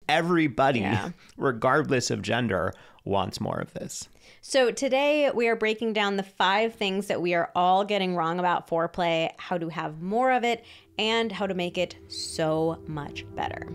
everybody, regardless of gender, wants more of this. So today we are breaking down the 5 things that we are all getting wrong about foreplay, how to have more of it, and how to make it so much better.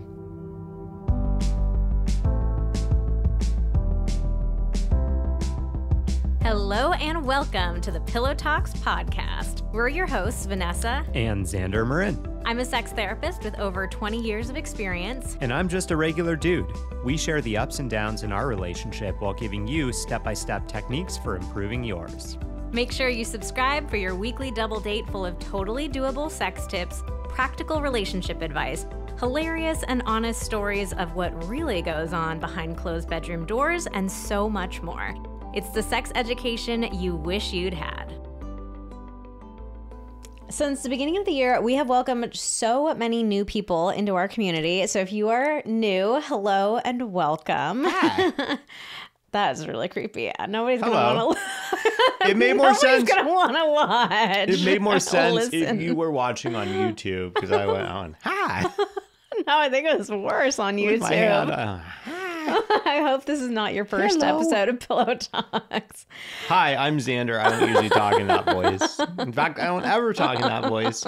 Hello and welcome to the Pillow Talks podcast. We're your hosts, Vanessa and Xander Marin. I'm a sex therapist with over 20 years of experience. And I'm just a regular dude. We share the ups and downs in our relationship while giving you step-by-step techniques for improving yours. Make sure you subscribe for your weekly double date full of totally doable sex tips, practical relationship advice, hilarious and honest stories of what really goes on behind closed bedroom doors, and so much more. It's the sex education you wish you'd had. Since the beginning of the year, we have welcomed so many new people into our community. So if you are new, hello and welcome. Hi. That is really creepy. Nobody's going to want to It made more sense. Nobody's going to want to watch. It made more sense if you were watching on YouTube, because I went on, hi. No, I think it was worse on YouTube. With my hand, hi. I hope this is not your first episode of Pillow Talks. Hi, I'm Xander. I don't usually talk in that voice. In fact, I don't ever talk in that voice,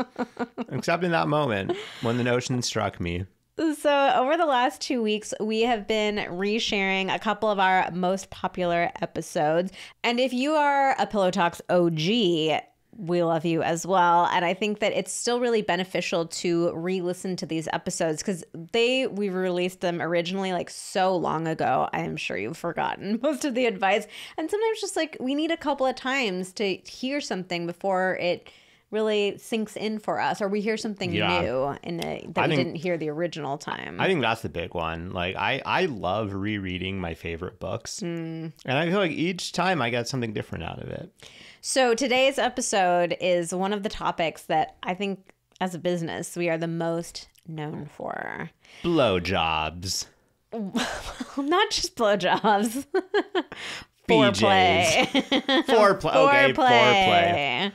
except in that moment when the notion struck me. So over the last 2 weeks, we have been resharing a couple of our most popular episodes. And if you are a Pillow Talks OG, we love you as well. And I think that it's still really beneficial to re-listen to these episodes because we released them originally like so long ago. I am sure you've forgotten most of the advice. And sometimes just like we need a couple of times to hear something before it really sinks in for us, or we hear something new that we didn't hear the original time. I think that's the big one. Like I love rereading my favorite books. And I feel like each time I get something different out of it. So today's episode is one of the topics that I think as a business we are the most known for. Blowjobs. Not just blowjobs. Foreplay. Foreplay. Okay,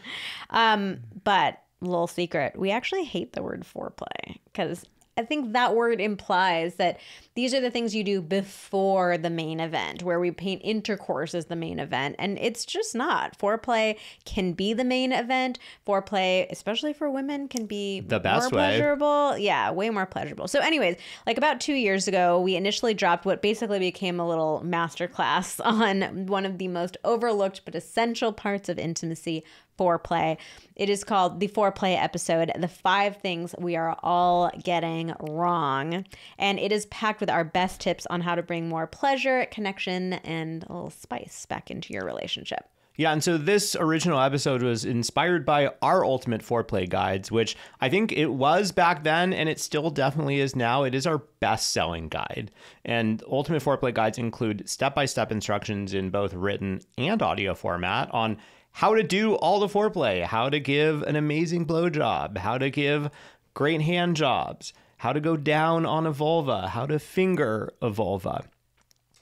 foreplay. But little secret, we actually hate the word foreplay because I think that word implies that these are the things you do before the main event, where we paint intercourse as the main event. And it's just not. Foreplay can be the main event. Foreplay, especially for women, can be the best more pleasurable. Yeah, way more pleasurable. So anyways, like about 2 years ago, we initially dropped what basically became a little masterclass on one of the most overlooked but essential parts of intimacy, foreplay. It is called the Foreplay episode, the 5 things we are all getting wrong. And it is packed with our best tips on how to bring more pleasure, connection, and a little spice back into your relationship. Yeah, and so this original episode was inspired by our Ultimate Foreplay Guides, which I think it was back then, and it still definitely is now. It is our best-selling guide. And Ultimate Foreplay Guides include step-by-step instructions in both written and audio format on how to do all the foreplay, how to give an amazing blowjob, how to give great hand jobs, how to go down on a vulva, how to finger a vulva.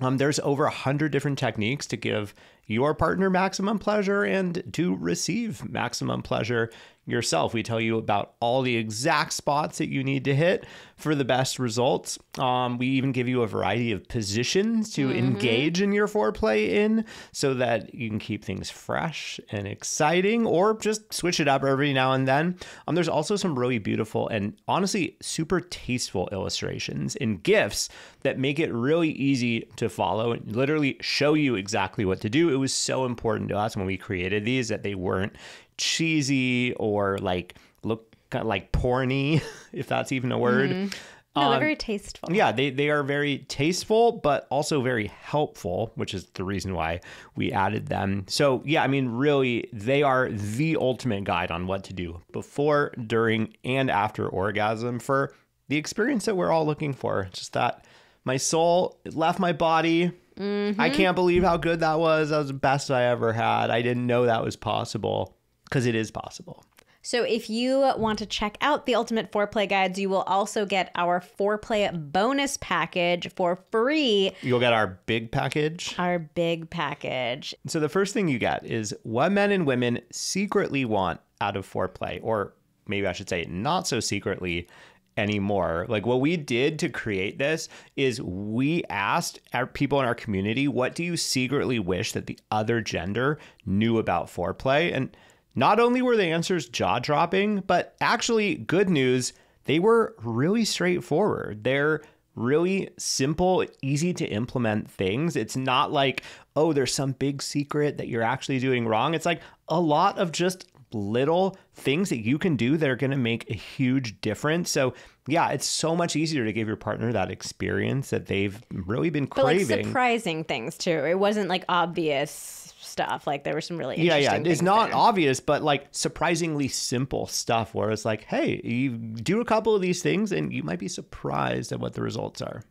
There's over 100 different techniques to give your partner maximum pleasure and to receive maximum pleasure yourself. We tell you about all the exact spots that you need to hit for the best results. We even give you a variety of positions to engage in your foreplay in so that you can keep things fresh and exciting, or just switch it up every now and then. There's also some really beautiful and honestly super tasteful illustrations and GIFs that make it really easy to follow and literally show you exactly what to do. It was so important to us when we created these that they weren't cheesy or like look kind of like porny, if that's even a word. No, they're very tasteful. Yeah, they are very tasteful, but also very helpful, which is the reason why we added them. So yeah, I mean, really, they are the ultimate guide on what to do before, during, and after orgasm for the experience that we're all looking for. Just that my soul left my body. I can't believe how good that was. That was the best I ever had. I didn't know that was possible, because it is possible. So if you want to check out the Ultimate Foreplay Guides, you will also get our Foreplay bonus package for free. You'll get our big package. Our big package. So the first thing you get is what men and women secretly want out of foreplay, or maybe I should say not so secretly, anymore. Like what we did to create this is we asked our people in our community, what do you secretly wish that the other gender knew about foreplay? And not only were the answers jaw-dropping, but actually, good news, they were really straightforward. They're really simple, easy to implement things. It's not like, oh, there's some big secret that you're actually doing wrong. It's like a lot of just little things that you can do that are going to make a huge difference. So yeah, it's so much easier to give your partner that experience that they've really been craving. But like surprising things too. It wasn't like obvious stuff. Like there were some really interesting things it's not there. obvious, but like surprisingly simple stuff where it's like, hey, you do a couple of these things and you might be surprised at what the results are.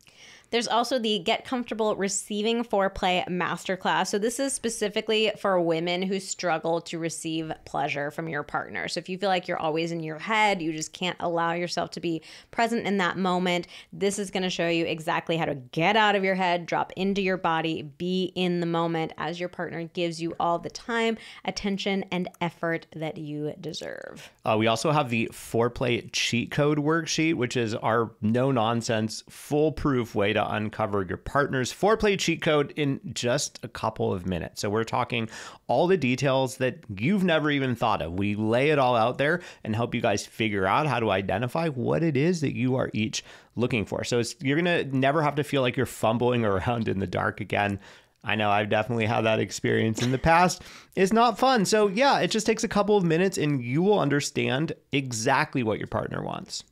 There's also the Get Comfortable Receiving Foreplay Masterclass. So this is specifically for women who struggle to receive pleasure from your partner. So if you feel like you're always in your head, you just can't allow yourself to be present in that moment, this is going to show you exactly how to get out of your head, drop into your body, be in the moment as your partner gives you all the time, attention, and effort that you deserve. We also have the Foreplay Cheat Code worksheet, which is our no-nonsense, foolproof way to uncover your partner's foreplay cheat code in just a couple of minutes. So we're talking all the details that you've never even thought of. We lay it all out there and help you guys figure out how to identify what it is that you are each looking for. So you're going to never have to feel like you're fumbling around in the dark again. I know I've definitely had that experience in the past. It's not fun. So yeah, it just takes a couple of minutes and you will understand exactly what your partner wants.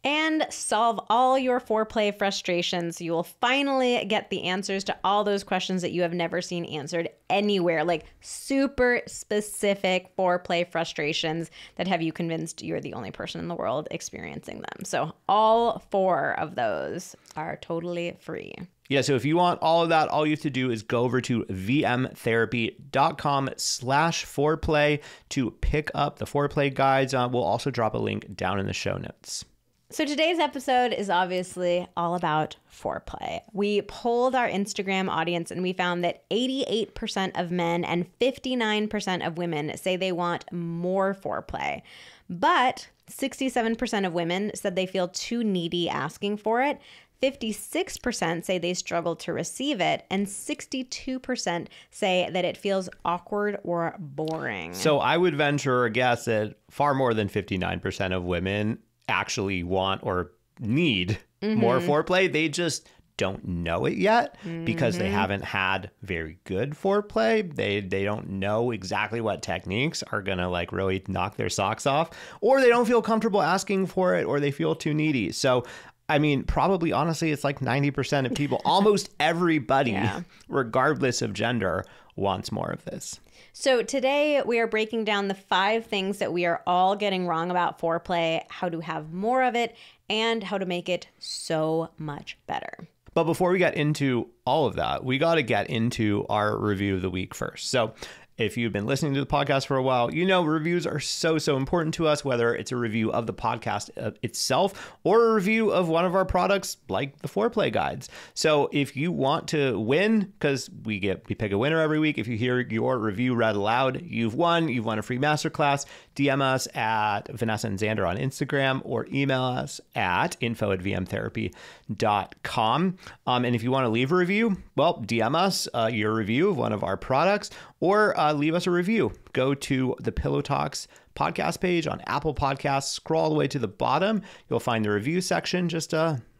And solve all your foreplay frustrations. You will finally get the answers to all those questions that you have never seen answered anywhere, like super specific foreplay frustrations that have you convinced you're the only person in the world experiencing them. So all 4 of those are totally free. Yeah, so if you want all of that, all you have to do is go over to vmtherapy.com/foreplay to pick up the foreplay guides. We'll also drop a link down in the show notes. So today's episode is obviously all about foreplay. We polled our Instagram audience and we found that 88% of men and 59% of women say they want more foreplay. But 67% of women said they feel too needy asking for it. 56% say they struggle to receive it, and 62% say that it feels awkward or boring. So I would venture a guess that far more than 59% of women actually want or need more foreplay. They just don't know it yet because they haven't had very good foreplay. They don't know exactly what techniques are going to like really knock their socks off, or they don't feel comfortable asking for it, or they feel too needy. So I mean, probably, honestly, it's like 90% of people, almost everybody, regardless of gender, wants more of this. So today we are breaking down the 5 things that we are all getting wrong about foreplay, how to have more of it, and how to make it so much better. But before we get into all of that, we got to get into our review of the week first. So if you've been listening to the podcast for a while, you know reviews are so important to us, whether it's a review of the podcast itself or a review of one of our products like the Foreplay Guides. So if you want to win, because we pick a winner every week, if you hear your review read aloud, you've won a free masterclass. DM us at Vanessa and Xander on Instagram or email us at info@vmtherapy.com. And if you want to leave a review, well, DM us your review of one of our products or leave us a review. Go to the Pillow Talks podcast page on Apple Podcasts, scroll all the way to the bottom. You'll find the review section. Just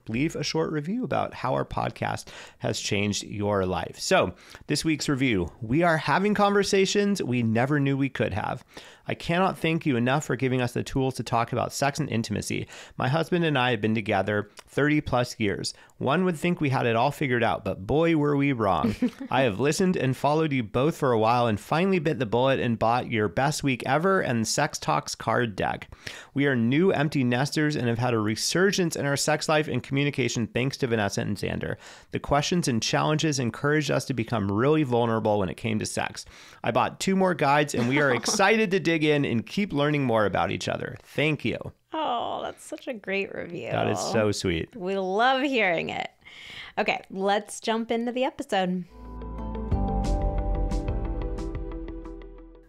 leave a short review about how our podcast has changed your life. So this week's review, we are having conversations we never knew we could have. I cannot thank you enough for giving us the tools to talk about sex and intimacy. My husband and I have been together 30 plus years. One would think we had it all figured out, but boy, were we wrong. I have listened and followed you both for a while and finally bit the bullet and bought your Best Week Ever and Sex Talks card deck. We are new empty nesters and have had a resurgence in our sex life and communication thanks to Vanessa and Xander. The questions and challenges encouraged us to become really vulnerable when it came to sex. I bought 2 more guides and we are excited to dig in and keep learning more about each other. Thank you. Oh, that's such a great review. That is so sweet. We love hearing it. Okay, let's jump into the episode.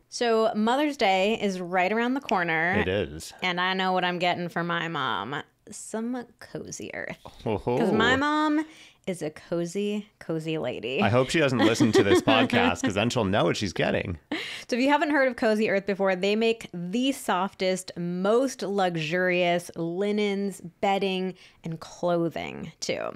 So Mother's Day is right around the corner. It is. And I know what I'm getting for my mom. some Cozy Earth. Oh. Because my mom is a cozy lady. I hope she doesn't listen to this podcast because then she'll know what she's getting. So if you haven't heard of Cozy Earth before, they make the softest, most luxurious linens, bedding, and clothing too.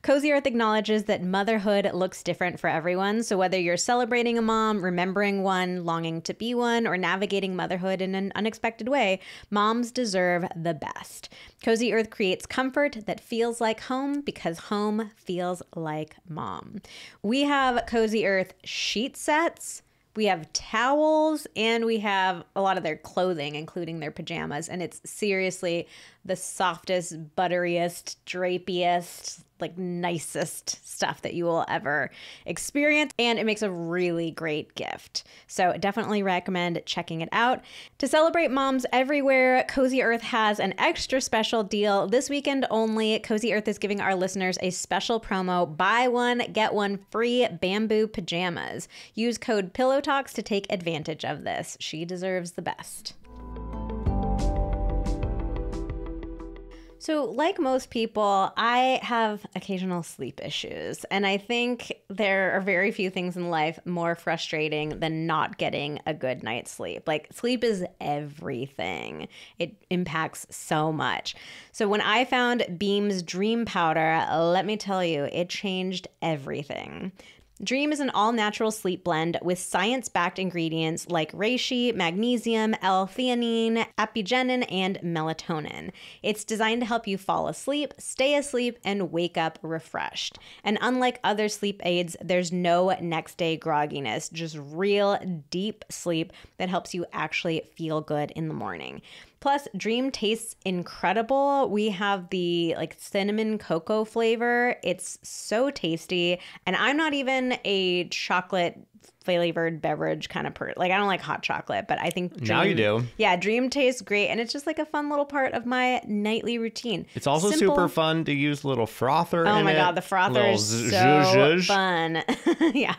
Cozy Earth acknowledges that motherhood looks different for everyone. So whether you're celebrating a mom, remembering one, longing to be one, or navigating motherhood in an unexpected way, moms deserve the best. Cozy Earth creates comfort that feels like home because home feels like mom. We have Cozy Earth sheet sets, we have towels, and we have a lot of their clothing, including their pajamas. And it's seriously the softest, butteriest, drapiest, like nicest stuff that you will ever experience. And it makes a really great gift. So definitely recommend checking it out. To celebrate moms everywhere, Cozy Earth has an extra special deal. This weekend only, Cozy Earth is giving our listeners a special promo, buy one, get one free bamboo pajamas. Use code PillowTalks to take advantage of this. She deserves the best. So like most people, I have occasional sleep issues, and I think there are very few things in life more frustrating than not getting a good night's sleep. Like, sleep is everything. It impacts so much. So when I found Beam's Dream Powder, let me tell you, it changed everything. Dream is an all-natural sleep blend with science-backed ingredients like reishi, magnesium, L-theanine, apigenin, and melatonin. It's designed to help you fall asleep, stay asleep, and wake up refreshed. And unlike other sleep aids, there's no next-day grogginess, just real deep sleep that helps you actually feel good in the morning. Plus, Dream tastes incredible. We have the cinnamon cocoa flavor. It's so tasty. And I'm not even a chocolate flavored beverage kind of person. I don't like hot chocolate, but I think Dream, now you do. Yeah, Dream tastes great, and it's just like a fun little part of my nightly routine. It's also super fun to use a little frother in it. Oh my God, the frother is so fun. Yeah.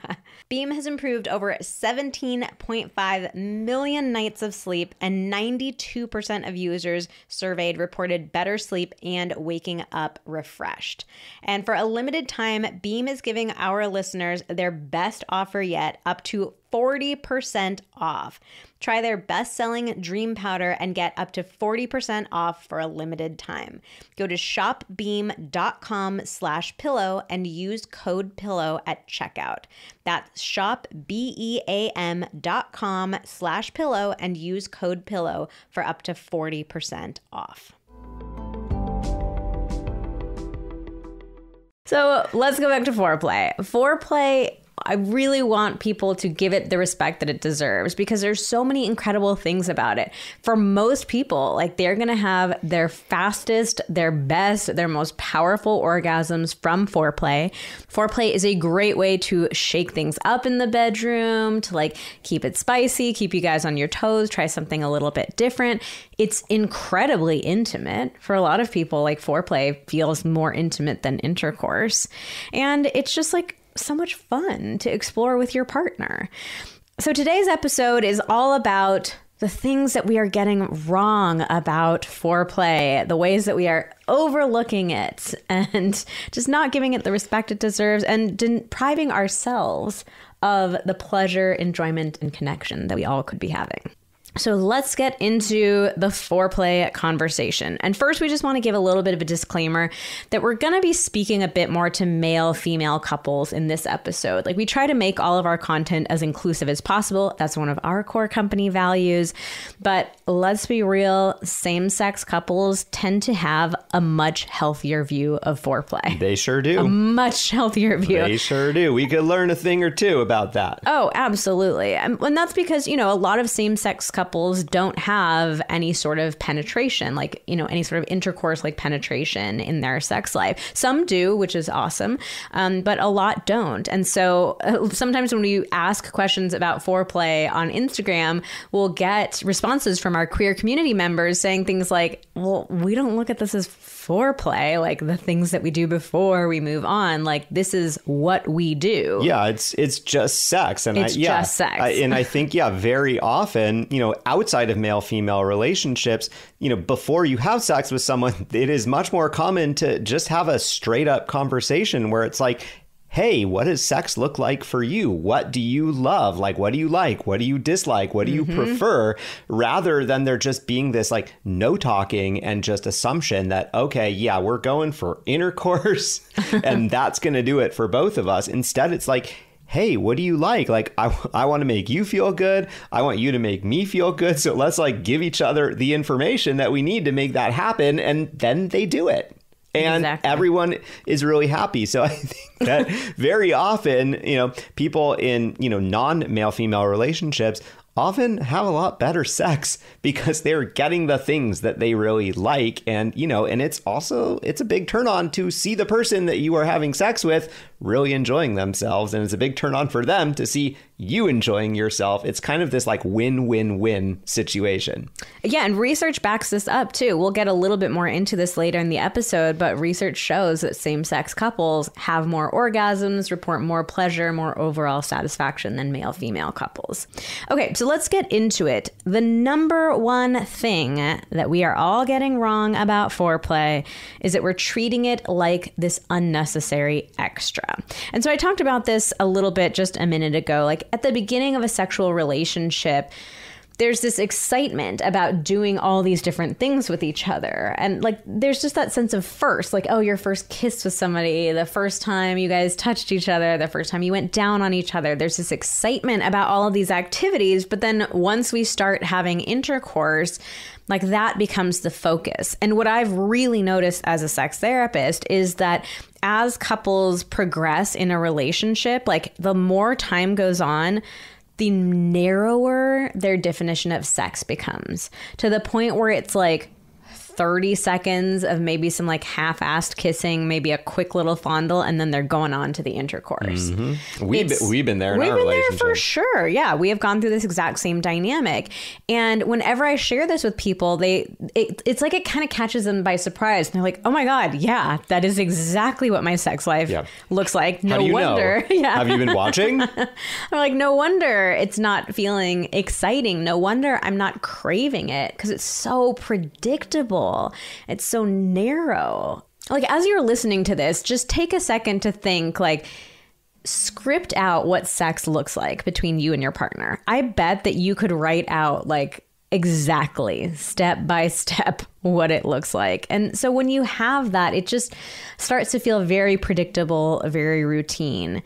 Beam has improved over 17.5 million nights of sleep, and 92% of users surveyed reported better sleep and waking up refreshed. And for a limited time, Beam is giving our listeners their best offer yet, up to 40% off. Try their best-selling Dream Powder and get up to 40% off for a limited time. Go to shopbeam.com/pillow and use code PILLOW at checkout. That's shopbeam.com/pillow and use code PILLOW for up to 40% off. So let's go back to foreplay. Foreplay, I really want people to give it the respect that it deserves because there's so many incredible things about it. For most people, they're going to have their fastest, their best, their most powerful orgasms from foreplay. Foreplay is a great way to shake things up in the bedroom, to keep it spicy, keep you guys on your toes, try something a little bit different. It's incredibly intimate. For a lot of people, foreplay feels more intimate than intercourse. And it's just so much fun to explore with your partner. So today's episode is all about the things that we are getting wrong about foreplay, the ways that we are overlooking it and just not giving it the respect it deserves and depriving ourselves of the pleasure, enjoyment, and connection that we all could be having. So let's get into the foreplay conversation. And first, we just want to give a little bit of a disclaimer that we're going to be speaking a bit more to male-female couples in this episode. We try to make all of our content as inclusive as possible. That's one of our core company values. But let's be real, same-sex couples tend to have a much healthier view of foreplay. They sure do. A much healthier view. They sure do. We could learn a thing or two about that. Oh, absolutely. And that's because, a lot of same-sex couples don't have any sort of penetration, any sort of intercourse penetration in their sex life. Some do, which is awesome, but a lot don't. And so sometimes when we ask questions about foreplay on Instagram, we'll get responses from our queer community members saying things like, well, we don't look at this as foreplay, like the things that we do before we move on, like this is what we do. Yeah, it's just sex. And just sex. And I think, very often, outside of male-female relationships, before you have sex with someone, it is much more common to just have a straight up conversation where it's like, hey, what does sex look like for you? What do you love? Like, what do you like? What do you dislike? What do you prefer? Rather than there just being this like no talking and just assumption that, okay, yeah, we're going for intercourse and that's going to do it for both of us. Instead, it's like, hey, what do you like? Like, I want to make you feel good. I want you to make me feel good. So let's like give each other the information that we need to make that happen. And then they do it. And everyone is really happy. So I think that very often, people in, non-male female relationships often have a lot better sex because they're getting the things that they really like. And, and it's a big turn on to see the person that you are having sex with really enjoying themselves. And it's a big turn on for them to see you enjoying yourself. It's kind of this like win-win-win situation. Yeah, and research backs this up too. We'll get a little bit more into this later in the episode, but research shows that same-sex couples have more orgasms, report more pleasure, more overall satisfaction than male-female couples. Okay, so let's get into it. The number one thing that we are all getting wrong about foreplay is that we're treating it like this unnecessary extra. And so I talked about this a little bit just a minute ago. Like at the beginning of a sexual relationship, there's this excitement about doing all these different things with each other. And like, there's just that sense of first, like, oh, your first kiss with somebody, the first time you guys touched each other, the first time you went down on each other. There's this excitement about all of these activities. But then once we start having intercourse, like that becomes the focus. And what I've really noticed as a sex therapist is that as couples progress in a relationship, like the more time goes on, the narrower their definition of sex becomes, to the point where it's like 30 seconds of maybe some like half-assed kissing, maybe a quick little fondle, and then they're going on to the intercourse. We've been there in our relationship. We've been there for sure. Yeah, we have gone through this exact same dynamic. And whenever I share this with people, it's like it kind of catches them by surprise. And they're like, oh my God, yeah, that is exactly what my sex life looks like. No wonder. Yeah. Have you been watching? I'm like, no wonder it's not feeling exciting. No wonder I'm not craving it, because it's so predictable. It's so narrow. Like, as you're listening to this, just take a second to think, like, script out what sex looks like between you and your partner. I bet that you could write out like exactly step by step what it looks like. And so when you have that, it just starts to feel very predictable, very routine,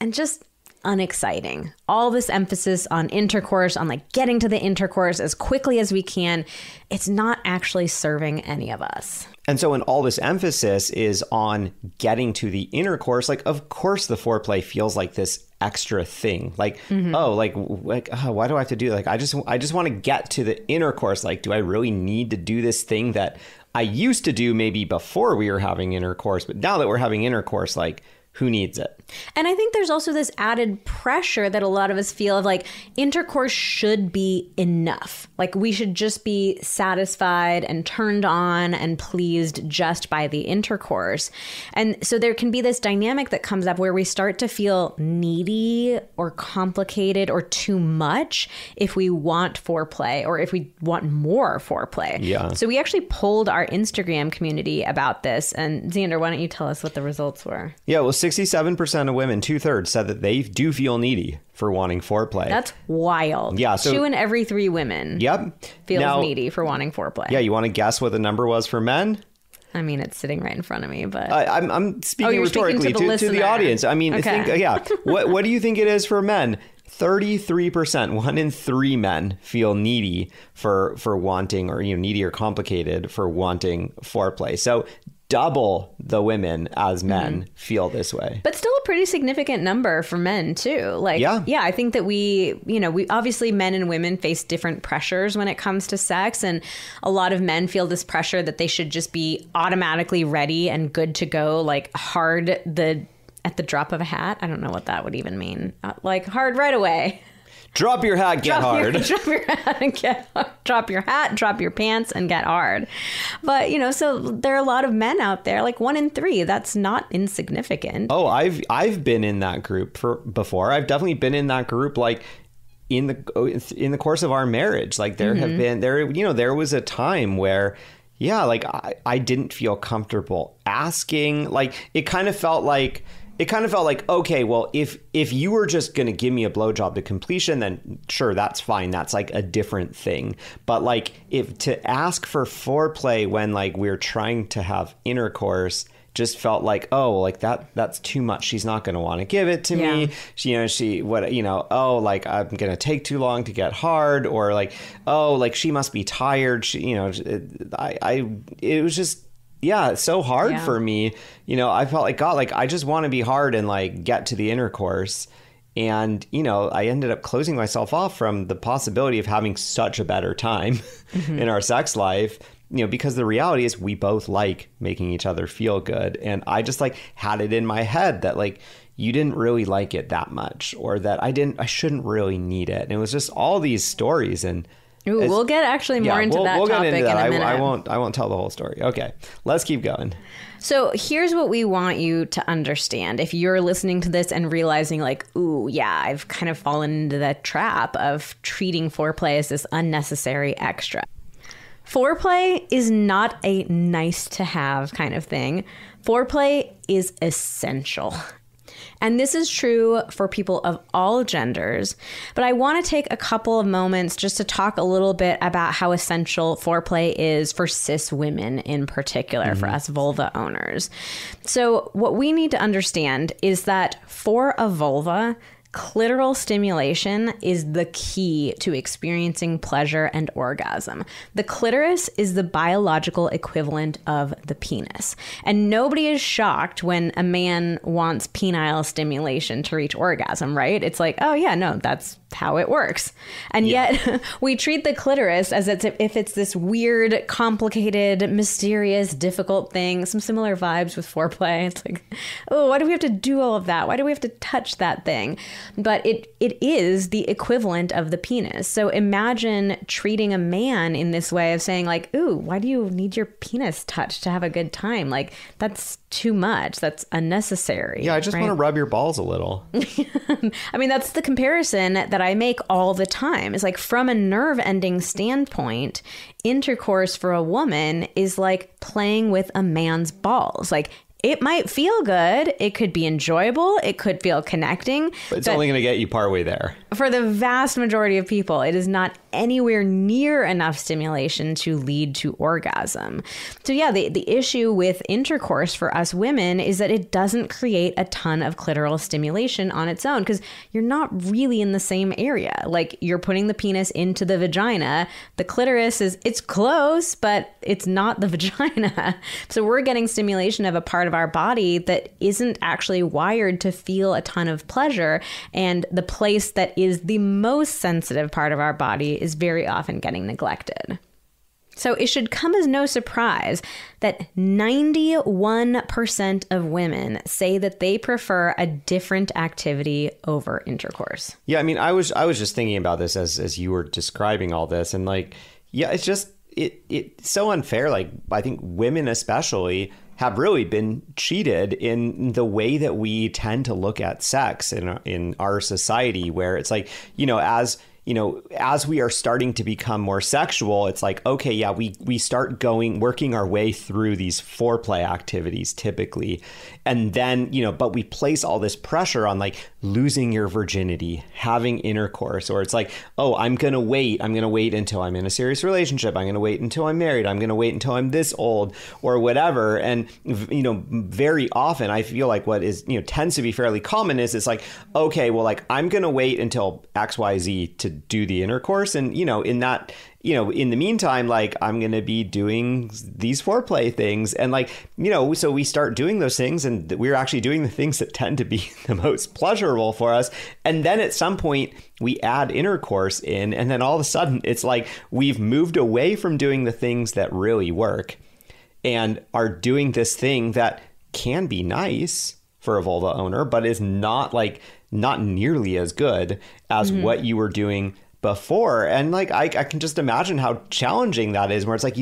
and just unexciting. All this emphasis on intercourse, on like getting to the intercourse as quickly as we can, it's not actually serving any of us. And so when all this emphasis is on getting to the intercourse, like, of course the foreplay feels like this extra thing. Like, why do I have to do like, I just want to get to the intercourse. Like, do I really need to do this thing that I used to do maybe before we were having intercourse, but now that we're having intercourse, like, who needs it? And I think there's also this added pressure that a lot of us feel of like intercourse should be enough. Like we should just be satisfied and turned on and pleased just by the intercourse. And so there can be this dynamic that comes up where we start to feel needy or complicated or too much if we want foreplay or if we want more foreplay. Yeah. So we actually polled our Instagram community about this. And Xander, why don't you tell us what the results were? Yeah, well, 67% of women, 2/3, said that they do feel needy for wanting foreplay. That's wild. Yeah. So 2 in every 3 women feels needy for wanting foreplay. Yeah. You want to guess what the number was for men? I mean, it's sitting right in front of me, but I'm speaking rhetorically to the audience. I mean, what do you think it is for men? 33%, 1 in 3 men feel needy for wanting, or needy or complicated for wanting foreplay. So double the women as men feel this way. But still a pretty significant number for men too. Like, yeah, I think that we obviously men and women face different pressures when it comes to sex. And a lot of men feel this pressure that they should just be automatically ready and good to go, like hard at the drop of a hat. I don't know what that would even mean. Like hard right away. Drop your hat, get hard. Drop your hat and get hard. Drop your hat, drop your pants, and get hard. But, so there are a lot of men out there, like 1 in 3. That's not insignificant. Oh, I've been in that group before. I've definitely been in that group, like in the course of our marriage. Like there have been there was a time where, yeah, like I didn't feel comfortable asking. Like it kind of felt like, okay, well, if you were just going to give me a blowjob to completion, then sure, that's fine. That's like a different thing. But like if to ask for foreplay when like we're trying to have intercourse just felt like, oh, like that's too much. She's not going to want to give it to me. Oh, like I'm going to take too long to get hard, or like, oh, like she must be tired. It was just, yeah, it's so hard for me. I felt like, God, like I just want to be hard and like get to the intercourse. And, I ended up closing myself off from the possibility of having such a better time in our sex life, because the reality is we both like making each other feel good. And I just like had it in my head that like, you didn't really like it that much, or that I shouldn't really need it. And it was just all these stories. And ooh, we'll get actually more into that topic in a minute. I won't tell the whole story. Okay, let's keep going. So here's what we want you to understand. If you're listening to this and realizing like, ooh, yeah, I've kind of fallen into that trap of treating foreplay as this unnecessary extra. Foreplay is not a nice to have kind of thing. Foreplay is essential. And this is true for people of all genders. But I want to take a couple of moments just to talk a little bit about how essential foreplay is for cis women in particular, for us vulva owners. So what we need to understand is that for a vulva, clitoral stimulation is the key to experiencing pleasure and orgasm. The clitoris is the biological equivalent of the penis. And nobody is shocked when a man wants penile stimulation to reach orgasm, right? It's like, oh yeah, no, that's how it works. And yet we treat the clitoris as if it's this weird, complicated, mysterious, difficult thing. Some similar vibes with foreplay. It's like, oh, why do we have to do all of that? Why do we have to touch that thing? But it is the equivalent of the penis. So imagine treating a man in this way of saying like, ooh, why do you need your penis touched to have a good time? Like, that's too much. That's unnecessary. Yeah, I just want to rub your balls a little. I mean, that's the comparison that I make all the time. It's like, from a nerve ending standpoint, intercourse for a woman is like playing with a man's balls. Like, it might feel good. It could be enjoyable. It could feel connecting. But it's only going to get you partway there. For the vast majority of people, it is not anywhere near enough stimulation to lead to orgasm. So yeah, the issue with intercourse for us women is that it doesn't create a ton of clitoral stimulation on its own, because you're not really in the same area. Like, you're putting the penis into the vagina. The clitoris it's close, but it's not the vagina. So we're getting stimulation of a part of our body that isn't actually wired to feel a ton of pleasure. And the place that is the most sensitive part of our body is very often getting neglected. So it should come as no surprise that 91% of women say that they prefer a different activity over intercourse. Yeah, I mean, I was just thinking about this as you were describing all this, and like, yeah, it's just it's so unfair. Like, I think women especially have really been cheated in the way that we tend to look at sex in our society, where it's like, as we are starting to become more sexual, it's like, okay, yeah, we start working our way through these foreplay activities typically. And then, but we place all this pressure on like losing your virginity, having intercourse, or it's like, oh, I'm going to wait until I'm in a serious relationship. I'm going to wait until I'm married. I'm going to wait until I'm this old or whatever. And, very often I feel like what is, tends to be fairly common is it's like, okay, well, like I'm going to wait until XYZ to do the intercourse. And, in that, in the meantime, like I'm going to be doing these foreplay things. And like, so we start doing those things, and we're actually doing the things that tend to be the most pleasurable for us. And then at some point we add intercourse in, and then all of a sudden it's like we've moved away from doing the things that really work and are doing this thing that can be nice for a vulva owner, but is not nearly as good as what you were doing before. And like I can just imagine how challenging that is, where it's like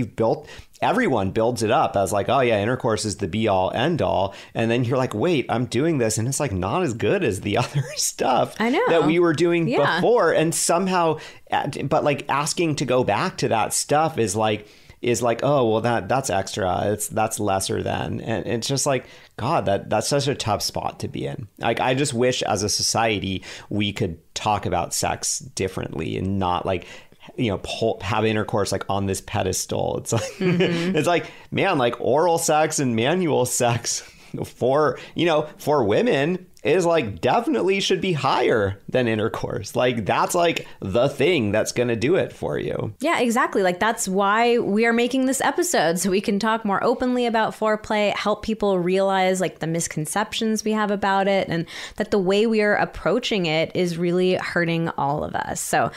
everyone builds it up as like, oh yeah, intercourse is the be all end all, and then you're like, wait, I'm doing this and it's like not as good as the other stuff I know that we were doing before. And somehow, but like asking to go back to that stuff is like, oh well, that's extra, that's lesser than. And it's just like, God, that's such a tough spot to be in. Like, I just wish as a society we could talk about sex differently and not like, you know, have intercourse like on this pedestal. It's like, it's like, man, like oral sex and manual sex for women is like definitely should be higher than intercourse. Like that's like the thing that's going to do it for you. Yeah, exactly. Like that's why we are making this episode, so we can talk more openly about foreplay, help people realize like the misconceptions we have about it, and that the way we are approaching it is really hurting all of us. So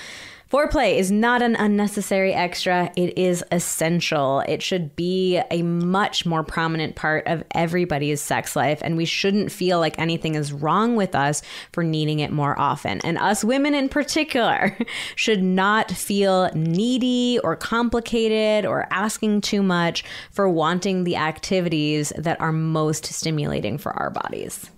foreplay is not an unnecessary extra. It is essential. It should be a much more prominent part of everybody's sex life, and we shouldn't feel like anything is wrong with us for needing it more often. And us women in particular should not feel needy or complicated or asking too much for wanting the activities that are most stimulating for our bodies.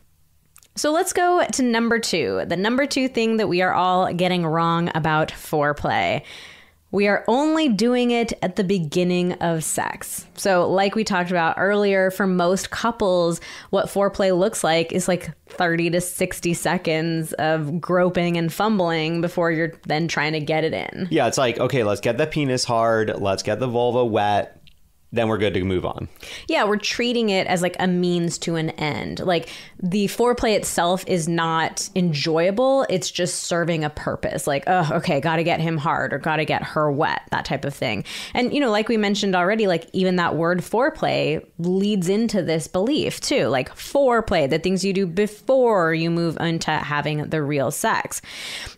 So let's go to number 2. The number 2 thing that we are all getting wrong about foreplay. We are only doing it at the beginning of sex. So like we talked about earlier, for most couples, what foreplay looks like is like 30 to 60 seconds of groping and fumbling before you're then trying to get it in. Yeah, it's like, okay, let's get the penis hard. Let's get the vulva wet. Then we're good to move on. Yeah, we're treating it as like a means to an end. Like the foreplay itself is not enjoyable. It's just serving a purpose. Like, oh, okay, got to get him hard or got to get her wet, that type of thing. And, you know, like we mentioned already, like even that word foreplay leads into this belief too. Like foreplay, the things you do before you move into having the real sex.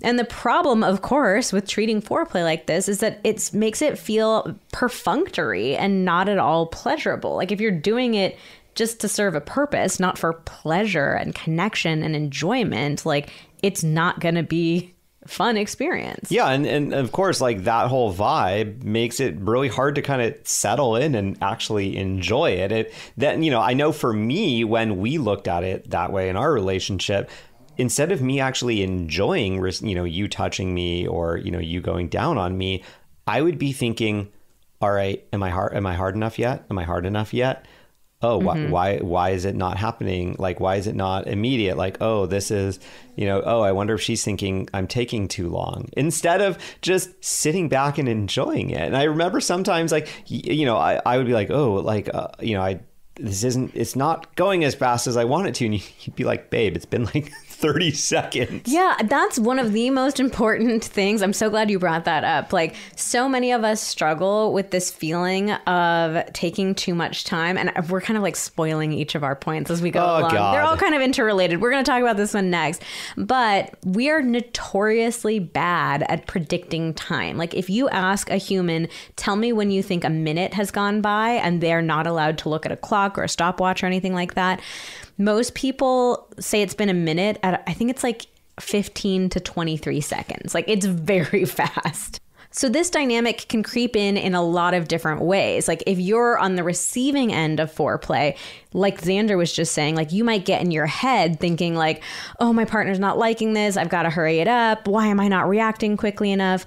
And the problem, of course, with treating foreplay like this is that it makes it feel perfunctory and not at all pleasurable. Like if you're doing it just to serve a purpose, not for pleasure and connection and enjoyment, like it's not going to be a fun experience. Yeah. And of course, like that whole vibe makes it really hard to kind of settle in and actually enjoy it. Then, you know, I know for me, when we looked at it that way in our relationship, instead of me actually enjoying, you know, you touching me or, you know, you going down on me, I would be thinking, all right, am I hard enough yet? Am I hard enough yet? Oh, why is it not happening? Like, why is it not immediate? Like, oh, this is, you know, oh, I wonder if she's thinking I'm taking too long, instead of just sitting back and enjoying it. And I remember sometimes like, you know, I would be like, oh, like, you know, it's not going as fast as I want it to. And you'd be like, babe, it's been like 30 seconds. Yeah, that's one of the most important things. I'm so glad you brought that up. Like, so many of us struggle with this feeling of taking too much time. And we're kind of like spoiling each of our points as we go along. God. They're all kind of interrelated. We're going to talk about this one next. But we are notoriously bad at predicting time. Like, if you ask a human, tell me when you think a minute has gone by, and they're not allowed to look at a clock or a stopwatch or anything like that, most people say it's been a minute at, I think it's like 15 to 23 seconds. Like it's very fast. So this dynamic can creep in a lot of different ways. Like if you're on the receiving end of foreplay, like Xander was just saying, like you might get in your head thinking like, oh, my partner's not liking this. I've got to hurry it up. Why am I not reacting quickly enough?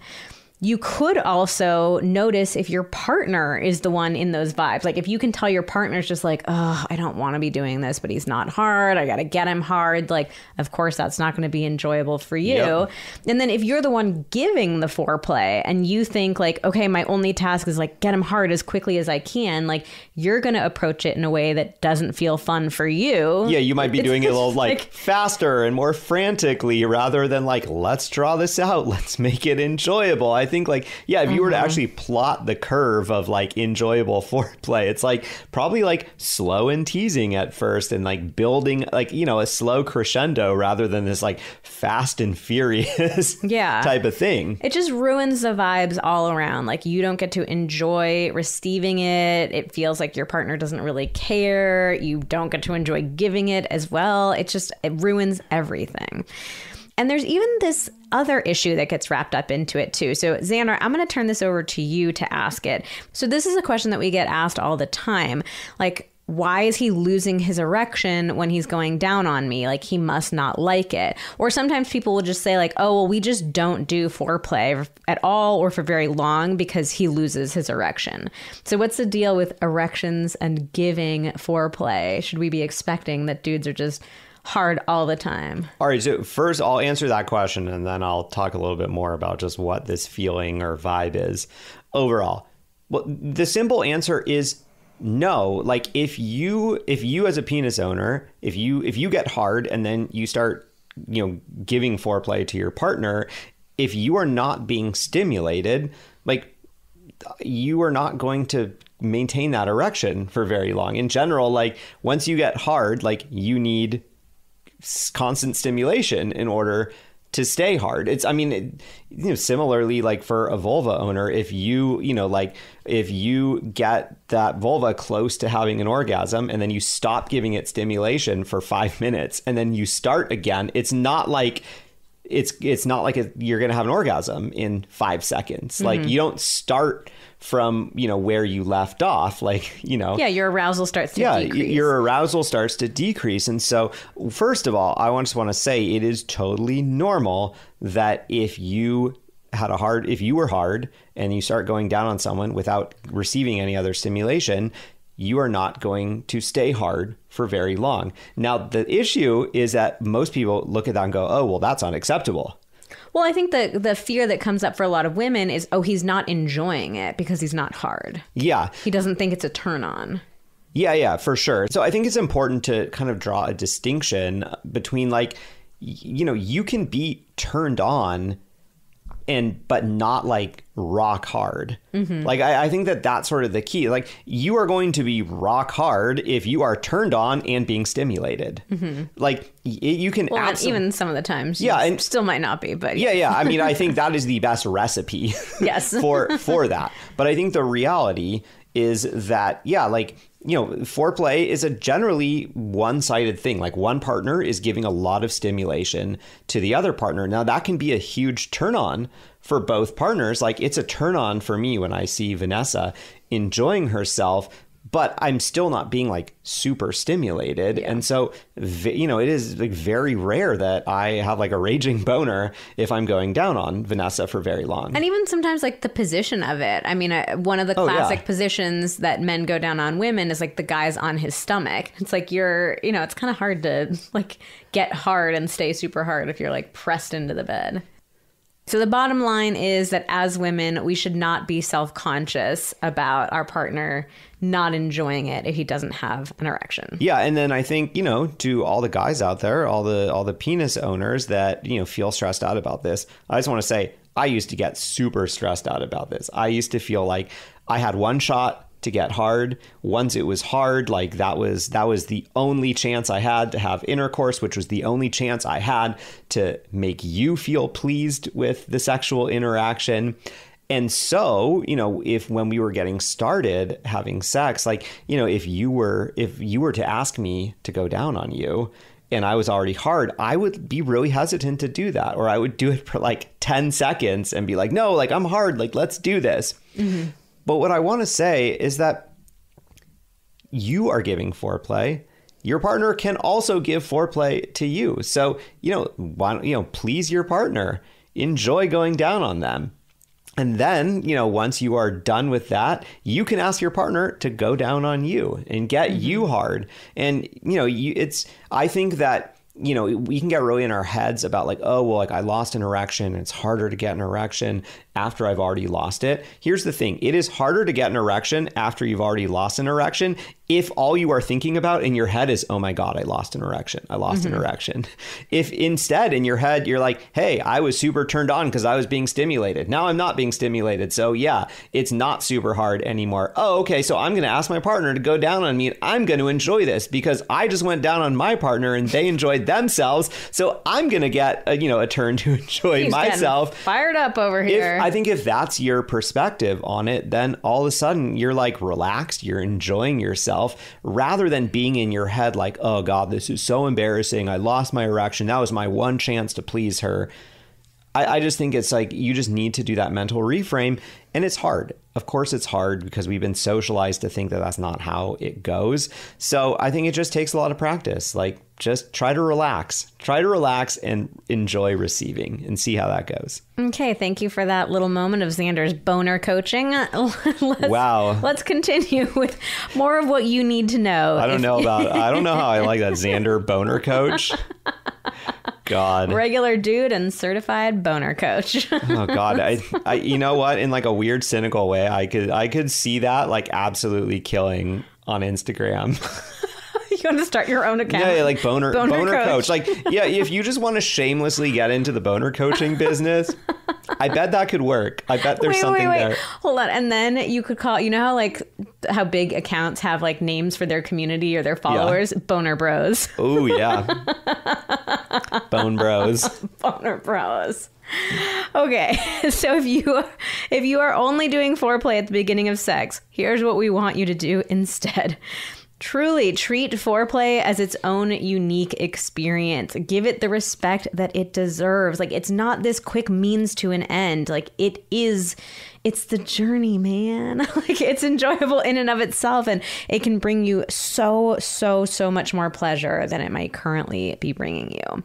You could also notice if your partner is the one in those vibes. Like if you can tell your partner's just like, oh, I don't want to be doing this, but he's not hard. I got to get him hard. Like, of course, that's not going to be enjoyable for you. Yep. And then if you're the one giving the foreplay and you think like, okay, my only task is like get him hard as quickly as I can, like you're going to approach it in a way that doesn't feel fun for you. Yeah, you might be doing it a little like faster and more frantically rather than like, let's draw this out. Let's make it enjoyable. I think like, yeah, if you were to actually plot the curve of like enjoyable foreplay, it's like probably like slow and teasing at first and like building like, you know, a slow crescendo rather than this like fast and furious type of thing. It just ruins the vibes all around. Like you don't get to enjoy receiving it. It feels like your partner doesn't really care. You don't get to enjoy giving it as well. It ruins everything. And there's even this other issue that gets wrapped up into it too. So Xander, I'm going to turn this over to you to ask it. So this is a question that we get asked all the time. Like, why is he losing his erection when he's going down on me? Like, he must not like it. Or sometimes people will just say like, oh, well, we just don't do foreplay at all or for very long because he loses his erection. So what's the deal with erections and giving foreplay? Should we be expecting that dudes are just hard all the time? All right, so first I'll answer that question and then I'll talk a little bit more about just what this feeling or vibe is overall. Well, the simple answer is no. Like if you as a penis owner, if you get hard and then you start, you know, giving foreplay to your partner, if you are not being stimulated, like you are not going to maintain that erection for very long. In general, like once you get hard, like you need constant stimulation in order to stay hard. It's, I mean, similarly, like for a vulva owner, if you get that vulva close to having an orgasm and then you stop giving it stimulation for 5 minutes and then you start again, it's not like you're going to have an orgasm in 5 seconds. Like you don't start from, where you left off, like, your arousal starts to decrease. Your arousal starts to decrease. And so first of all, I just want to say it is totally normal that if you were hard and you start going down on someone without receiving any other stimulation, you are not going to stay hard for very long. Now, the issue is that most people look at that and go, oh, well, that's unacceptable. Well, I think the fear that comes up for a lot of women is, oh, he's not enjoying it because he's not hard. Yeah. He doesn't think it's a turn on. Yeah, for sure. So I think it's important to kind of draw a distinction between like, you can be turned on but not like rock hard. Mm-hmm. Like, I think that's sort of the key. Like, you are going to be rock hard if you are turned on and being stimulated. Mm-hmm. Like, you can even some of the times. Yeah. And still might not be, but. Yeah. I mean, I think that is the best recipe yes. for that. But I think the reality is that, foreplay is a generally one-sided thing. Like one partner is giving a lot of stimulation to the other partner. Now that can be a huge turn on for both partners. Like it's a turn on for me when I see Vanessa enjoying herself, but I'm still not being like super stimulated. Yeah. And so, it is like very rare that I have like a raging boner if I'm going down on Vanessa for very long. And even sometimes like the position of it. I mean, one of the classic positions that men go down on women is like the guy's on his stomach. It's like it's kind of hard to like get hard and stay super hard if you're like pressed into the bed. So the bottom line is that as women, we should not be self-conscious about our partner not enjoying it if he doesn't have an erection. Yeah, and then I think, to all the guys out there, all the penis owners that, feel stressed out about this, I just want to say I used to get super stressed out about this. I used to feel like I had one shot to get hard. Once it was hard, like that was the only chance I had to have intercourse, which was the only chance I had to make you feel pleased with the sexual interaction. And so, if when we were getting started having sex, like, if you were to ask me to go down on you and I was already hard, I would be really hesitant to do that. Or I would do it for like 10 seconds and be like, no, like I'm hard, like let's do this. Mm-hmm. But what I want to say is that you are giving foreplay. Your partner can also give foreplay to you. So, please your partner. Enjoy going down on them. And then, once you are done with that, you can ask your partner to go down on you and get you hard. And, I think that you know, we can get really in our heads about like, oh, well, like I lost an erection. It's harder to get an erection after I've already lost it. Here's the thing. It is harder to get an erection after you've already lost an erection if all you are thinking about in your head is, oh my God, I lost an erection. I lost an erection. If instead in your head, you're like, hey, I was super turned on because I was being stimulated. Now I'm not being stimulated. So yeah, it's not super hard anymore. Oh, okay. So I'm going to ask my partner to go down on me and I'm going to enjoy this because I just went down on my partner and they enjoyed themselves. So I'm going to get a turn to enjoy He's myself. Fired up over here. I think if that's your perspective on it, then all of a sudden you're like relaxed, you're enjoying yourself rather than being in your head like, oh God, this is so embarrassing. I lost my erection. That was my one chance to please her. I just think it's like you just need to do that mental reframe. And it's hard. Of course, it's hard because we've been socialized to think that that's not how it goes. So I think it just takes a lot of practice. Like just try to relax and enjoy receiving and see how that goes. Okay. Thank you for that little moment of Xander's boner coaching. Wow. Let's continue with more of what you need to know. I don't know how I like that Xander boner coach. God. Regular dude and certified boner coach. Oh God. I you know what? In like a weird cynical way, I could see that like absolutely killing on Instagram. You want to start your own account? Yeah, like boner coach. Like, yeah, if you just want to shamelessly get into the boner coaching business, I bet that could work. I bet there's something there. Hold on. And then you could call, you know how big accounts have like names for their community or their followers? Yeah. Boner bros. Oh, yeah. Bone bros. Boner bros. Okay, so if you are only doing foreplay at the beginning of sex, here's what we want you to do instead. Truly treat foreplay as its own unique experience. Give it the respect that it deserves. Like, it's not this quick means to an end. Like, it's the journey, man. Like, it's enjoyable in and of itself, and it can bring you so much more pleasure than it might currently be bringing you.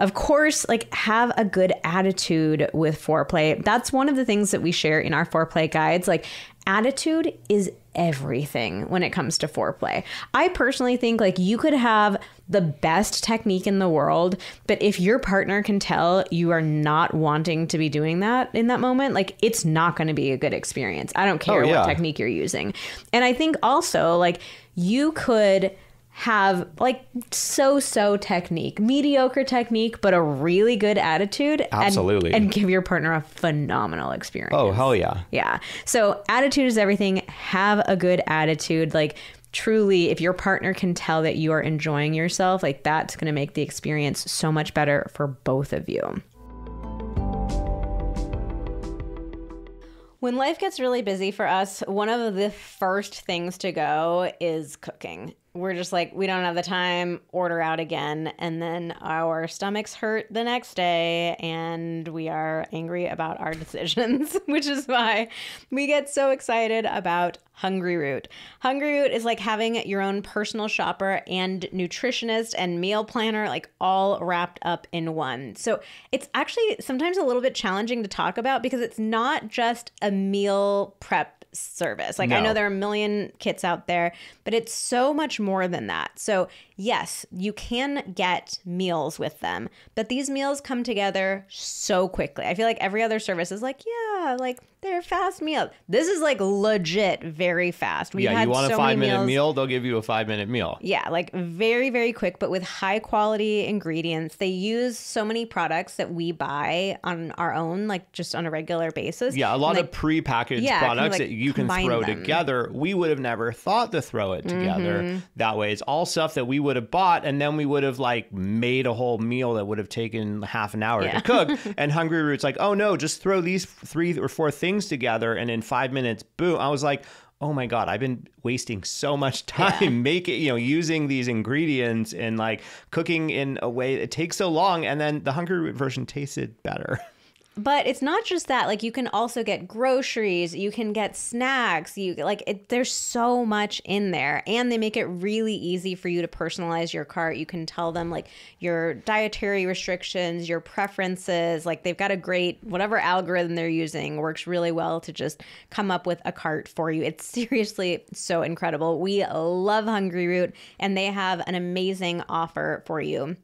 Of course, like, have a good attitude with foreplay. That's one of the things that we share in our foreplay guides. Like, attitude is everything when it comes to foreplay. I personally think like you could have the best technique in the world, but if your partner can tell you are not wanting to be doing that in that moment, like it's not going to be a good experience. I don't care what technique you're using. And I think also like you could have like so technique, mediocre technique, but a really good attitude. Absolutely. And give your partner a phenomenal experience. Oh, hell yeah. Yeah. So attitude is everything. Have a good attitude. Like truly, if your partner can tell that you are enjoying yourself, like that's going to make the experience so much better for both of you. When life gets really busy for us, one of the first things to go is cooking. We're just like, we don't have the time, order out again. And then our stomachs hurt the next day and we are angry about our decisions, which is why we get so excited about Hungry Root. Hungry Root is like having your own personal shopper and nutritionist and meal planner, like all wrapped up in one. So it's actually sometimes a little bit challenging to talk about because it's not just a meal prep service. Like, no. I know there are a million kits out there, but it's so much more than that. So yes, you can get meals with them, but these meals come together so quickly. I feel like every other service is like, yeah, like they're fast meals. This is like legit very fast. You want a 5-minute meal, they'll give you a 5-minute meal. Yeah, like very, very quick, but with high quality ingredients. They use so many products that we buy on our own, like just on a regular basis. Yeah, a lot of prepackaged products that you can throw together. We would have never thought to throw it together that way. It's all stuff that we would have bought, and then we would have like made a whole meal that would have taken half an hour to cook. And Hungry Root's like, oh no, just throw these 3 or 4 things together, and in 5 minutes, boom. I was like, oh my God, I've been wasting so much time using these ingredients and like cooking in a way that takes so long. And then the Hungry Root version tasted better. But it's not just that. Like, you can also get groceries, you can get snacks, there's so much in there, and they make it really easy for you to personalize your cart. You can tell them like your dietary restrictions, your preferences. Like, they've got a great, whatever algorithm they're using works really well to just come up with a cart for you. It's seriously so incredible. We love Hungry Root, and they have an amazing offer for you.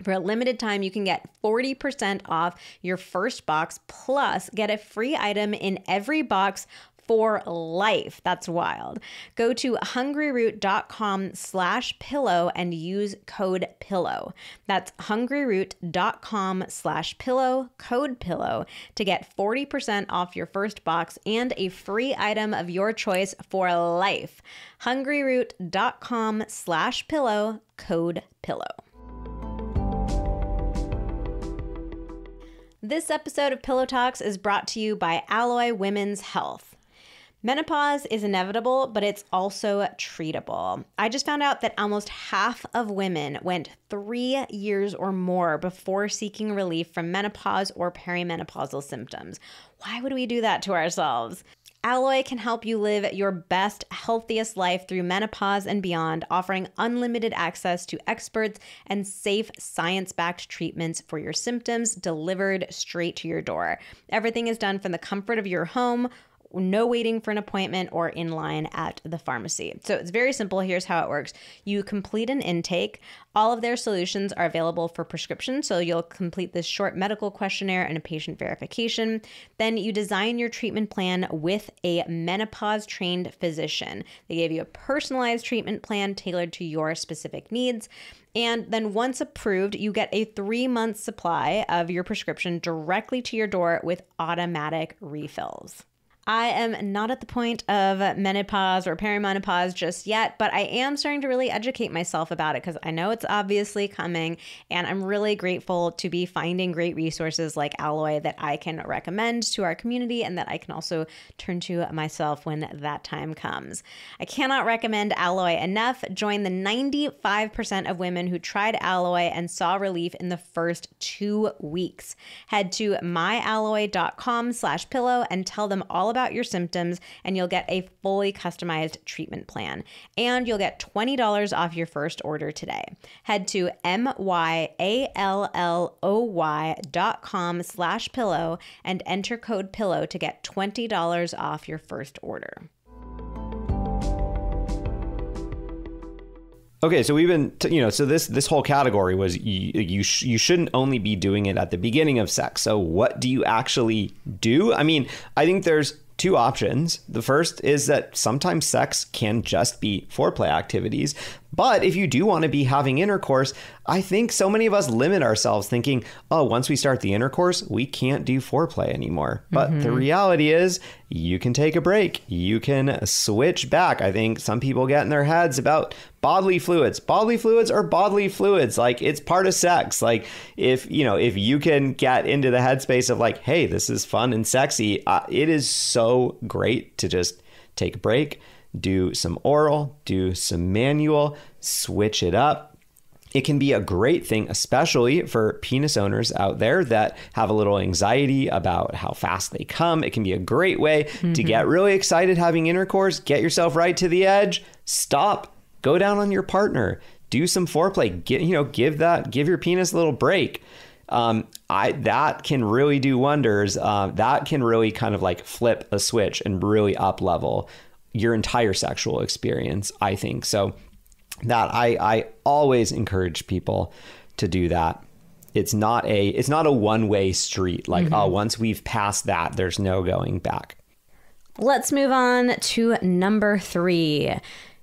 For a limited time, you can get 40% off your first box, plus get a free item in every box for life. That's wild. Go to hungryroot.com/pillow and use code PILLOW. That's hungryroot.com/pillow, code PILLOW, to get 40% off your first box and a free item of your choice for life. hungryroot.com/pillow, code PILLOW. This episode of Pillow Talks is brought to you by Alloy Women's Health. Menopause is inevitable, but it's also treatable. I just found out that almost half of women went 3 years or more before seeking relief from menopause or perimenopausal symptoms. Why would we do that to ourselves? Alloy can help you live your best, healthiest life through menopause and beyond, offering unlimited access to experts and safe, science-backed treatments for your symptoms delivered straight to your door. Everything is done from the comfort of your home. No waiting for an appointment or in line at the pharmacy. So it's very simple. Here's how it works. You complete an intake. All of their solutions are available for prescription. So you'll complete this short medical questionnaire and a patient verification. Then you design your treatment plan with a menopause trained physician. They give you a personalized treatment plan tailored to your specific needs. And then once approved, you get a 3-month supply of your prescription directly to your door with automatic refills. I am not at the point of menopause or perimenopause just yet, but I am starting to really educate myself about it because I know it's obviously coming, and I'm really grateful to be finding great resources like Alloy that I can recommend to our community and that I can also turn to myself when that time comes. I cannot recommend Alloy enough. Join the 95% of women who tried Alloy and saw relief in the first 2 weeks. Head to myalloy.com/pillow and tell them all about your symptoms, and you'll get a fully customized treatment plan. And you'll get $20 off your first order today. Head to myalloy.com/pillow and enter code PILLOW to get $20 off your first order. Okay, so we've been, so this whole category was you shouldn't only be doing it at the beginning of sex. So what do you actually do? I mean, I think there's 2 options. The first is that sometimes sex can just be foreplay activities. But if you do want to be having intercourse, I think so many of us limit ourselves thinking, oh, once we start the intercourse, we can't do foreplay anymore. But the reality is you can take a break. You can switch back. I think some people get in their heads about bodily fluids. Bodily fluids are bodily fluids. Like, it's part of sex. Like, if you can get into the headspace of like, hey, this is fun and sexy, it is so great to just take a break, do some oral, do some manual, switch it up. It can be a great thing, especially for penis owners out there that have a little anxiety about how fast they come. It can be a great way to get really excited having intercourse, get yourself right to the edge, stop, go down on your partner, do some foreplay, give your penis a little break. That can really do wonders. That can really kind of like flip a switch and really up level your entire sexual experience, I think. So that I always encourage people to do that. It's not a one-way street. Like, oh, once we've passed that, there's no going back. Let's move on to number 3.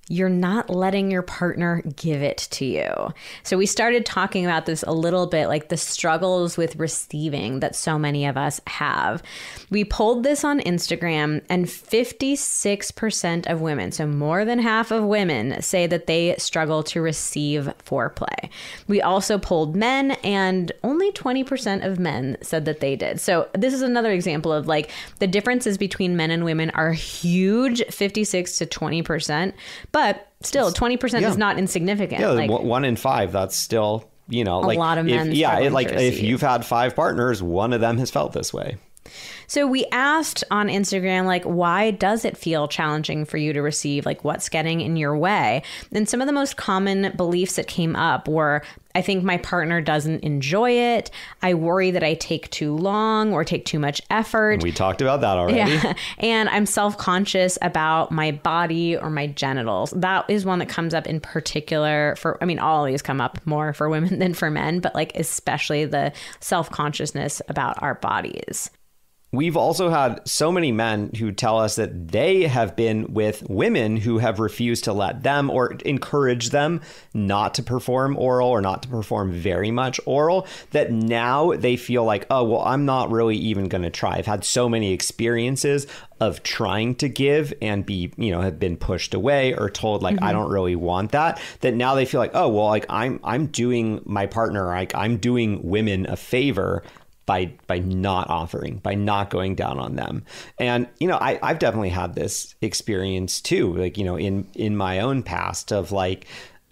You're not letting your partner give it to you. So we started talking about this a little bit, like the struggles with receiving that so many of us have. We polled this on Instagram, and 56% of women, so more than half of women, say that they struggle to receive foreplay. We also polled men, and only 20% of men said that they did. So this is another example of like the differences between men and women are huge, 56 to 20%. But still, 20% is not insignificant. Yeah, like 1 in 5, that's still, a lot of men. If you've had 5 partners, one of them has felt this way. So we asked on Instagram, like, why does it feel challenging for you to receive? Like, what's getting in your way? And some of the most common beliefs that came up were, I think my partner doesn't enjoy it. I worry that I take too long or take too much effort. We talked about that already. Yeah. And I'm self-conscious about my body or my genitals. That is one that comes up in particular for, I mean, all of these come up more for women than for men, but like especially the self-consciousness about our bodies. We've also had so many men who tell us that they have been with women who have refused to let them or encourage them not to perform oral or not to perform very much oral, that now they feel like, oh, well, I'm not really even going to try. I've had so many experiences of trying to give and be, have been pushed away or told like, I don't really want that now they feel like, oh, well, like I'm doing my partner, like I'm doing women a favor by not offering, by not going down on them. And, I've definitely had this experience too, like, in my own past of like,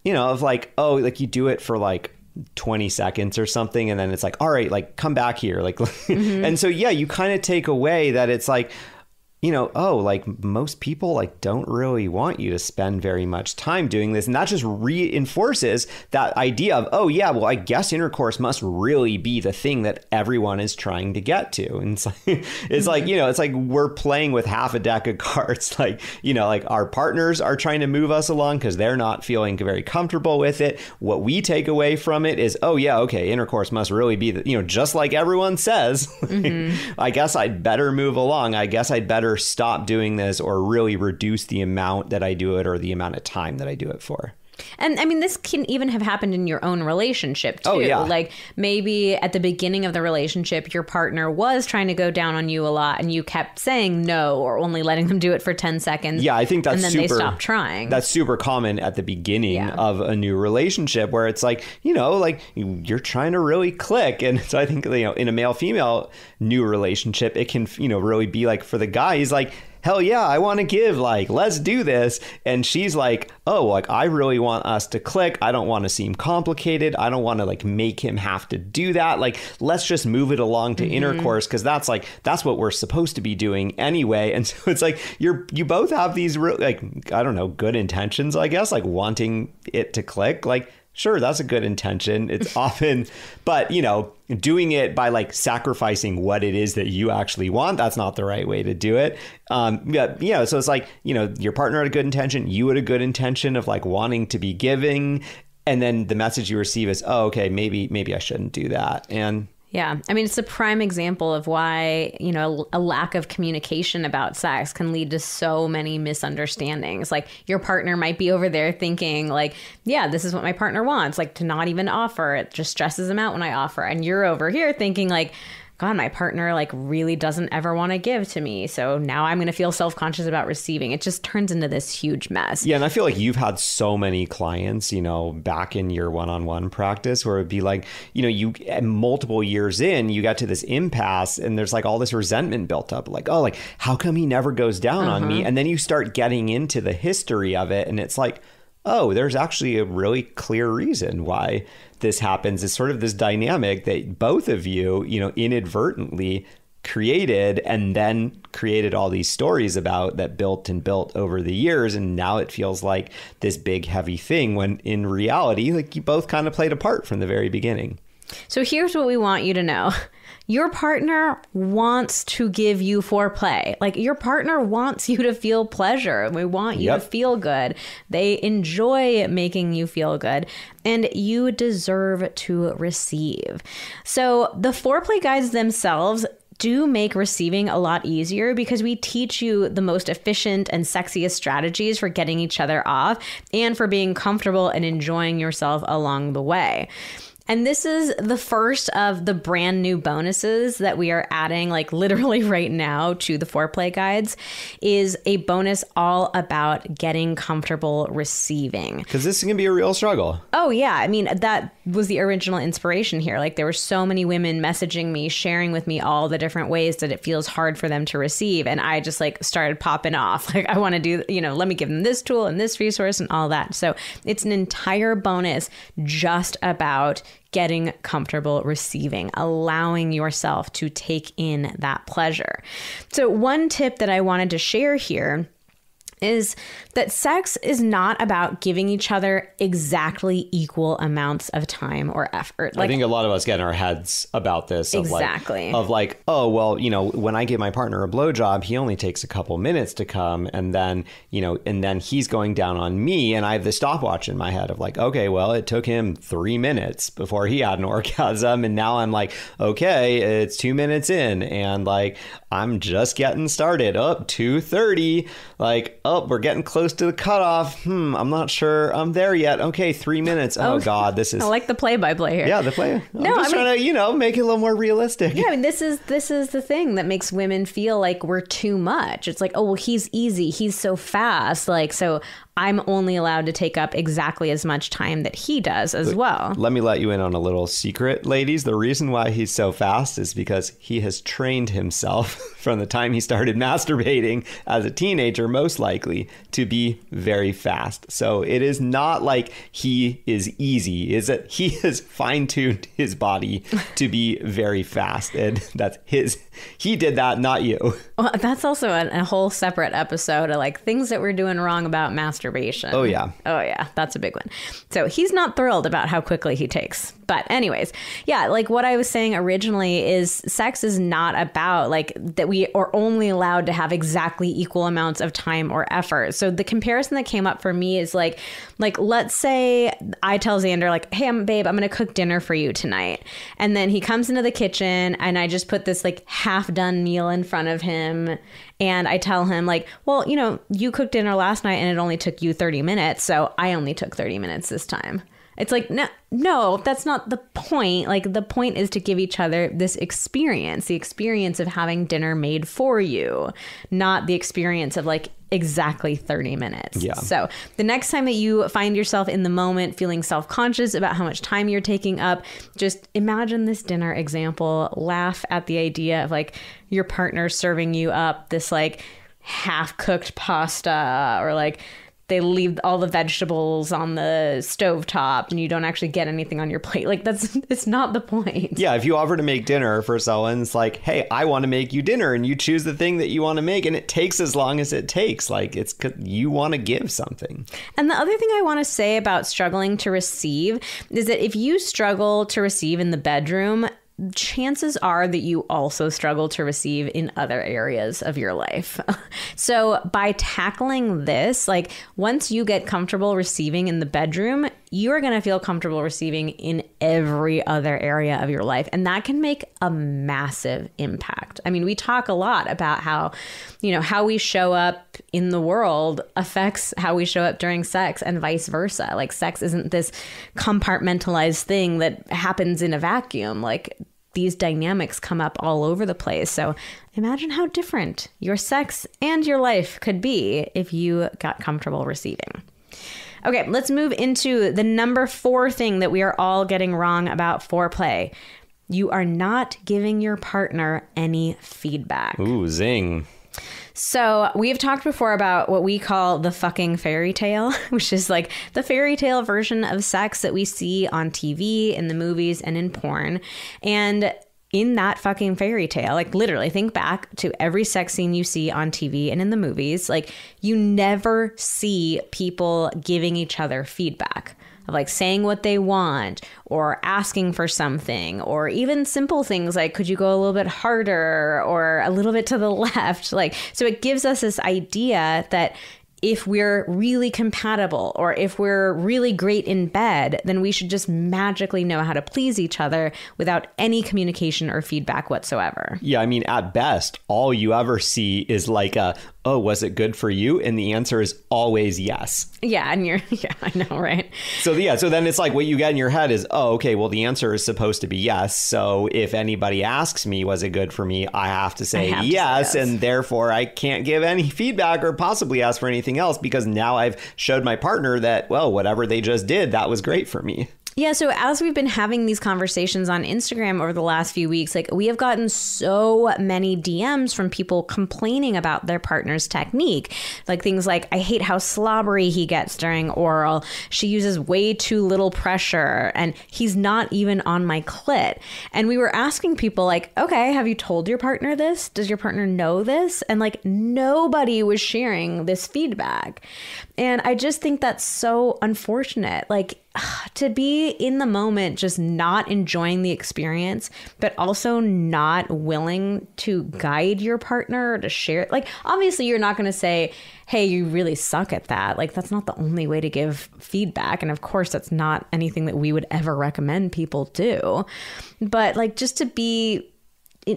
oh, like you do it for like 20 seconds or something. And then it's like, all right, like come back here. Like, and so, yeah, you kind of take away that it's like, oh, like most people like don't really want you to spend very much time doing this. And that just reinforces that idea of, oh yeah, well, I guess intercourse must really be the thing that everyone is trying to get to. And it's like, it's like we're playing with half a deck of cards. Like, like our partners are trying to move us along because they're not feeling very comfortable with it. What we take away from it is, oh yeah, okay, intercourse must really be the, just like everyone says, I guess I'd better move along. I guess I'd better stop doing this or really reduce the amount that I do it or the amount of time that I do it for. And I mean, this can even have happened in your own relationship too. Oh, yeah. Like maybe at the beginning of the relationship, your partner was trying to go down on you a lot and you kept saying no or only letting them do it for 10 seconds. Yeah, I think that's and then they stopped trying. That's super common at the beginning of a new relationship where it's like, like you're trying to really click. And so I think, in a male-female new relationship, it can, really be like for the guy, he's like, hell yeah, I want to give, like, let's do this. And she's like, oh, like, I really want us to click. I don't want to seem complicated. I don't want to like make him have to do that. Like, let's just move it along to intercourse because that's what we're supposed to be doing anyway. And so it's like you both have these like, I don't know, good intentions, I guess, like wanting it to click. Like, sure, that's a good intention. It's often, but doing it by like sacrificing what it is that you actually want, that's not the right way to do it. So it's like, your partner had a good intention, you had a good intention of like wanting to be giving, and then the message you receive is, oh, okay, maybe I shouldn't do that. And yeah. I mean, it's a prime example of why, a lack of communication about sex can lead to so many misunderstandings. Like your partner might be over there thinking like, yeah, this is what my partner wants, like to not even offer. It just stresses them out when I offer. And you're over here thinking like, God, my partner like really doesn't ever want to give to me. So now I'm going to feel self-conscious about receiving. It just turns into this huge mess. Yeah. And I feel like you've had so many clients, back in your one-on-one practice where it'd be like, you multiple years in, you got to this impasse and there's like all this resentment built up. Like, oh, like how come he never goes down on me? And then you start getting into the history of it. And it's like, oh, there's actually a really clear reason why this happens. It's sort of this dynamic that both of you, inadvertently created and then created all these stories about that built over the years. And now it feels like this big, heavy thing when in reality, like you both kind of played a part from the very beginning. So here's what we want you to know. Your partner wants to give you foreplay. Like your partner wants you to feel pleasure. We want you to feel good. They enjoy making you feel good and you deserve to receive. So the foreplay guides themselves do make receiving a lot easier because we teach you the most efficient and sexiest strategies for getting each other off and for being comfortable and enjoying yourself along the way. And this is the first of the brand new bonuses that we are adding like literally right now to the foreplay guides is a bonus all about getting comfortable receiving. Because this can be a real struggle. Oh, yeah. I mean, that was the original inspiration here. Like there were so many women messaging me, sharing with me all the different ways that it feels hard for them to receive. And I just like started popping off. Like I want to do, let me give them this tool and this resource and all that. So it's an entire bonus just about getting comfortable receiving, allowing yourself to take in that pleasure. So one tip that I wanted to share here is that sex is not about giving each other exactly equal amounts of time or effort. I think a lot of us get in our heads about this. Exactly. Of like, oh, well, when I give my partner a blowjob, he only takes a couple minutes to come. And then, and then he's going down on me. And I have the stopwatch in my head of like, okay, well, it took him 3 minutes before he had an orgasm. And now I'm like, okay, it's 2 minutes in. And like, I'm just getting started. Up 2:30. Like, oh, we're getting close to the cutoff. I'm not sure I'm there yet. Okay, 3 minutes. Oh God, this is. I like the play-by-play here. Yeah, the play. I'm just trying to, make it a little more realistic. Yeah, I mean, this is the thing that makes women feel like we're too much. It's like, oh, well, he's easy. He's so fast. Like, so I'm only allowed to take up exactly as much time that he does as well. Let me let you in on a little secret, ladies. The reason why he's so fast is because he has trained himself from the time he started masturbating as a teenager, most likely, to be very fast. So it is not like he is easy. Is it? He has fine-tuned his body to be very fast. And that's he did that, not you. Well, that's also a whole separate episode of like things that we're doing wrong about masturbation. Oh, yeah. Oh, yeah. That's a big one. So he's not thrilled about how quickly he takes. But anyways, yeah, like what I was saying originally is sex is not about like that we are only allowed to have exactly equal amounts of time or effort. So the comparison that came up for me is like let's say I tell Xander like, hey, babe, I'm going to cook dinner for you tonight. And then he comes into the kitchen and I just put this like half done meal in front of him. And I tell him like, well, you cooked dinner last night and it only took you 30 minutes. So I only took 30 minutes this time. It's like, no, that's not the point. Like the point is to give each other this experience, the experience of having dinner made for you, not the experience of like exactly 30 minutes. Yeah. So the next time that you find yourself in the moment feeling self-conscious about how much time you're taking up, just imagine this dinner example, laugh at the idea of like your partner serving you up this like half-cooked pasta or like they leave all the vegetables on the stovetop and you don't actually get anything on your plate. Like it's not the point. Yeah. If you offer to make dinner for someone, it's like, hey, I want to make you dinner and you choose the thing that you want to make and it takes as long as it takes. Like you want to give something. And the other thing I want to say about struggling to receive is that if you struggle to receive in the bedroom, chances are that you also struggle to receive in other areas of your life. So by tackling this, like once you get comfortable receiving in the bedroom, you're going to feel comfortable receiving in every other area of your life. And that can make a massive impact. I mean, we talk a lot about how, how we show up in the world affects how we show up during sex and vice versa. Like sex isn't this compartmentalized thing that happens in a vacuum. Like these dynamics come up all over the place. So imagine how different your sex and your life could be if you got comfortable receiving. Okay, let's move into the number 4 thing that we are all getting wrong about foreplay. You are not giving your partner any feedback. Ooh, zing. So we've talked before about what we call the fucking fairy tale, which is like the fairy tale version of sex that we see on TV, in the movies, and in porn. And in that fucking fairy tale, like literally think back to every sex scene you see on TV and in the movies, like you never see people giving each other feedback of like saying what they want or asking for something, or even simple things like, could you go a little bit harder or a little bit to the left? Like, so it gives us this idea that if we're really compatible or if we're really great in bed, then we should just magically know how to please each other without any communication or feedback whatsoever. Yeah, I mean, at best, all you ever see is like oh, was it good for you? And the answer is always yes. Yeah, and yeah, I know, right? So then it's like what you get in your head is, oh, okay, well, the answer is supposed to be yes. So if anybody asks me, was it good for me? I have to say yes. And therefore I can't give any feedback or possibly ask for anything else because now I've showed my partner that, well, whatever they just did, that was great for me. Yeah, so as we've been having these conversations on Instagram over the last few weeks, like we have gotten so many DMs from people complaining about their partner's technique. Like things like, I hate how slobbery he gets during oral. She uses way too little pressure and he's not even on my clit. And we were asking people like, okay, have you told your partner this? Does your partner know this? And like nobody was sharing this feedback. And I just think that's so unfortunate. Like, to be in the moment, just not enjoying the experience, but also not willing to guide your partner to share. Like, obviously, you're not going to say, hey, you really suck at that. Like, that's not the only way to give feedback. And of course, that's not anything that we would ever recommend people do. But like, just to be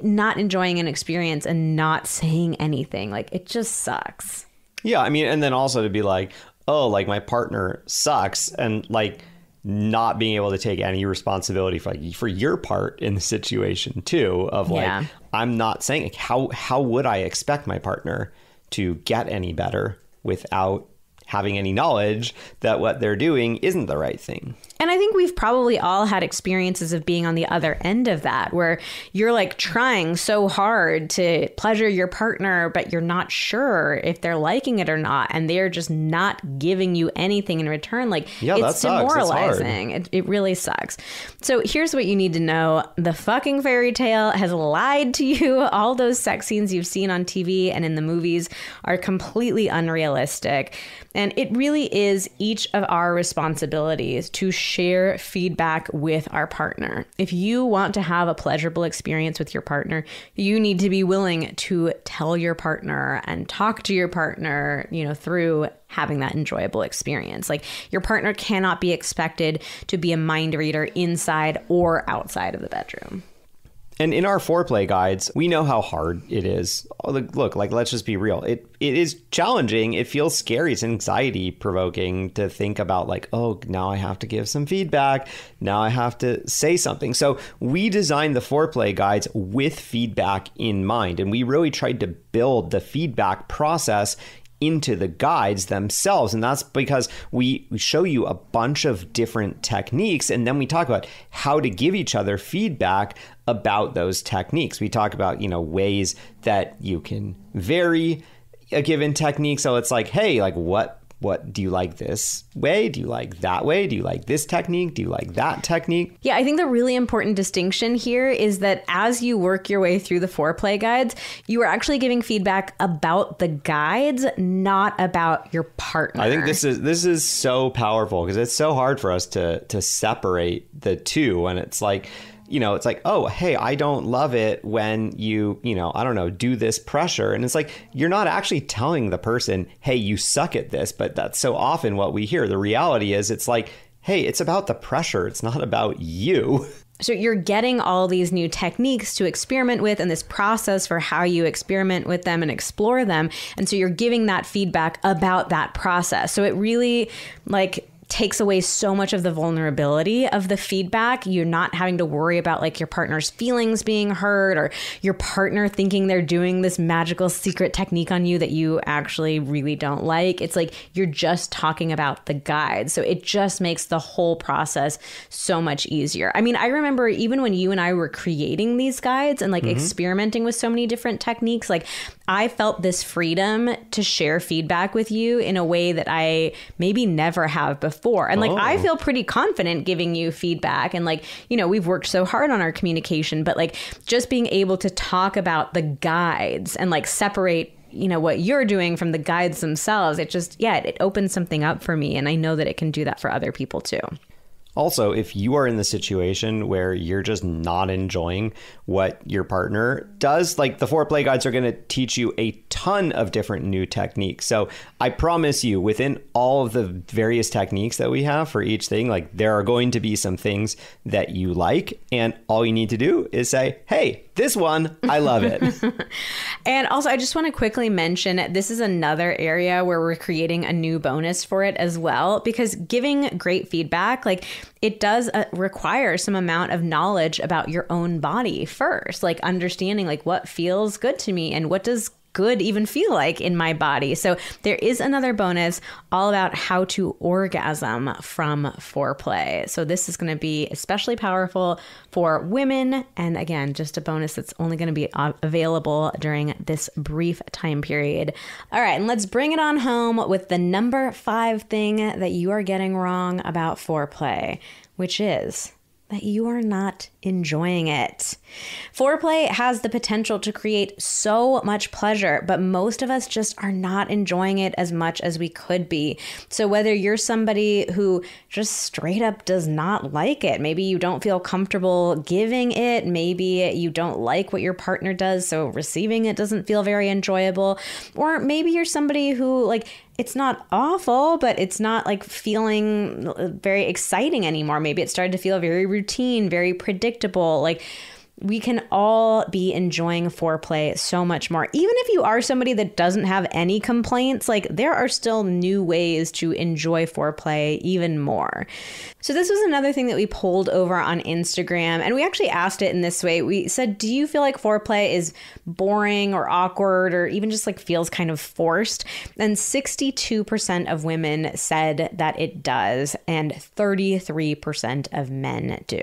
not enjoying an experience and not saying anything, like, it just sucks. Yeah, I mean, and then also to be like, oh, like my partner sucks, and like not being able to take any responsibility for your part in the situation too, of like, I'm not saying, like, how would I expect my partner to get any better without having any knowledge that what they're doing isn't the right thing. And I think we've probably all had experiences of being on the other end of that, where you're like trying so hard to pleasure your partner, but you're not sure if they're liking it or not. And they're just not giving you anything in return. Like, it's demoralizing. It really sucks. So here's what you need to know. The fucking fairy tale has lied to you. All those sex scenes you've seen on TV and in the movies are completely unrealistic. And it really is each of our responsibilities to share feedback with our partner. If you want to have a pleasurable experience with your partner, you need to be willing to tell your partner and talk to your partner, through having that enjoyable experience. Like, your partner cannot be expected to be a mind reader inside or outside of the bedroom. And in our foreplay guides, we know how hard it is. Look, let's just be real. It is challenging. It feels scary. It's anxiety provoking to think about like, oh, now I have to give some feedback. Now I have to say something. So we designed the foreplay guides with feedback in mind. And we really tried to build the feedback process into the guides themselves. And that's because we show you a bunch of different techniques, and then we talk about how to give each other feedback about those techniques. We talk about, ways that you can vary a given technique. So it's like, hey, like what do you like this way? Do you like that way? Do you like this technique? Do you like that technique? Yeah, I think the really important distinction here is that as you work your way through the foreplay guides, you are actually giving feedback about the guides, not about your partner. I think this is so powerful because it's so hard for us to separate the two. And it's like, it's like, oh, hey, I don't love it when you, I don't know, do this pressure. And it's like, you're not actually telling the person, hey, you suck at this. But that's so often what we hear. The reality is it's like, hey, it's about the pressure. It's not about you. So you're getting all these new techniques to experiment with and this process for how you experiment with them and explore them. And so you're giving that feedback about that process. So it really takes away so much of the vulnerability of the feedback. You're not having to worry about like your partner's feelings being hurt or your partner thinking they're doing this magical secret technique on you that you actually really don't like. It's like you're just talking about the guide. So it just makes the whole process so much easier. I mean, I remember even when you and I were creating these guides and experimenting with so many different techniques, like I felt this freedom to share feedback with you in a way that I maybe never have before. And I feel pretty confident giving you feedback. And we've worked so hard on our communication, but just being able to talk about the guides and separate what you're doing from the guides themselves, it opens something up for me. And I know that it can do that for other people too. Also, if you are in the situation where you're just not enjoying what your partner does, the foreplay guides are going to teach you a ton of different new techniques. So I promise you, within all of the various techniques that we have for each thing, there are going to be some things that you like. And all you need to do is say, hey, this one, I love it. And also, I just want to quickly mention, this is another area where we're creating a new bonus for it as well, because giving great feedback, it does require some amount of knowledge about your own body first, understanding what feels good to me and what does good even feel like in my body? So there is another bonus all about how to orgasm from foreplay. So this is going to be especially powerful for women. And again, just a bonus that's only going to be available during this brief time period. All right, and let's bring it on home with the number 5 thing that you are getting wrong about foreplay, which is that you are not enjoying it. Foreplay has the potential to create so much pleasure, but most of us just are not enjoying it as much as we could be. So whether you're somebody who just straight up does not like it, maybe you don't feel comfortable giving it, maybe you don't like what your partner does, so receiving it doesn't feel very enjoyable, or maybe you're somebody who like it's not awful, but it's not like feeling very exciting anymore. Maybe it started to feel very routine, very predictable. Like we can all be enjoying foreplay so much more. Even if you are somebody that doesn't have any complaints, like there are still new ways to enjoy foreplay even more. So this was another thing that we polled over on Instagram, and we actually asked it in this way. We said, do you feel like foreplay is boring or awkward or even just like feels kind of forced? And 62% of women said that it does, and 33% of men do.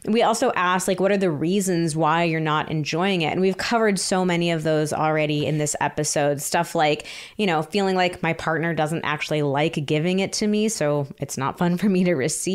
We also asked, like, what are the reasons why you're not enjoying it? And we've covered so many of those already in this episode. Stuff like, you know, feeling like my partner doesn't actually like giving it to me, so it's not fun for me to receive.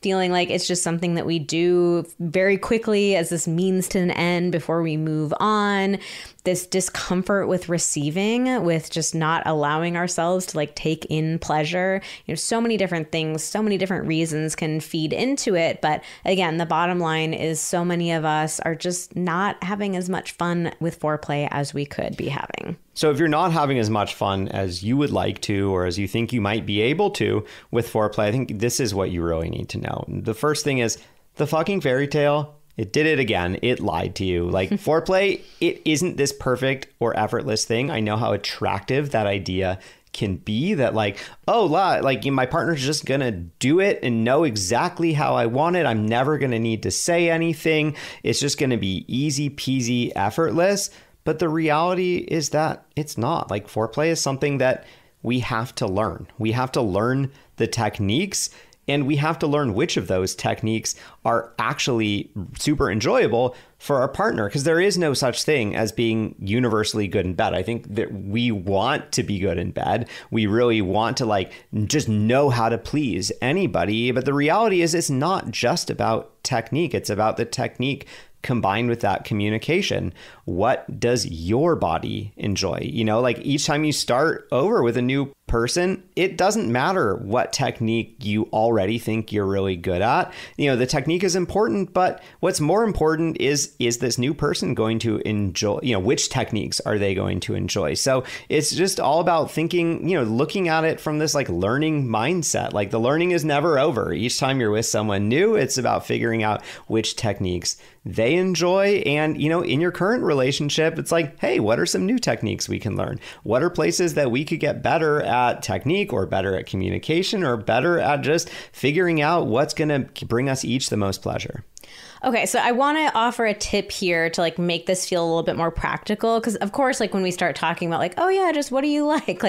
Feeling like it's just something that we do very quickly as this means to an end before we move on. This discomfort with receiving, with just not allowing ourselves to like take in pleasure. You know, so many different things, so many different reasons can feed into it. But again, the bottom line is so many of us are just not having as much fun with foreplay as we could be having. So if you're not having as much fun as you would like to, or as you think you might be able to with foreplay, I think this is what you really need to know. The first thing is the fucking fairy tale. It did it again. It lied to you. Like foreplay, it isn't this perfect or effortless thing. I know how attractive that idea can be, that like, oh, like my partner's just going to do it and know exactly how I want it. I'm never going to need to say anything. It's just going to be easy peasy, effortless. But the reality is that it's not. Like foreplay is something that we have to learn. We have to learn the techniques, and we have to learn which of those techniques are actually super enjoyable for our partner, because there is no such thing as being universally good in bed. I think that we want to be good in bed. We really want to like just know how to please anybody. But the reality is it's not just about technique. It's about the technique combined with that communication. What does your body enjoy? You know, like each time you start over with a new person, it doesn't matter what technique you already think you're really good at. You know, the technique is important, but what's more important is this new person going to enjoy, you know, which techniques are they going to enjoy? So it's just all about thinking, you know, looking at it from this like learning mindset. Like the learning is never over. Each time you're with someone new, it's about figuring out which techniques they enjoy. And, you know, in your current relationship, it's like, hey, what are some new techniques we can learn? What are places that we could get better at technique, or better at communication, or better at just figuring out what's going to bring us each the most pleasure? Okay, so I want to offer a tip here to like make this feel a little bit more practical, because of course, like when we start talking about like, oh yeah, just what do you like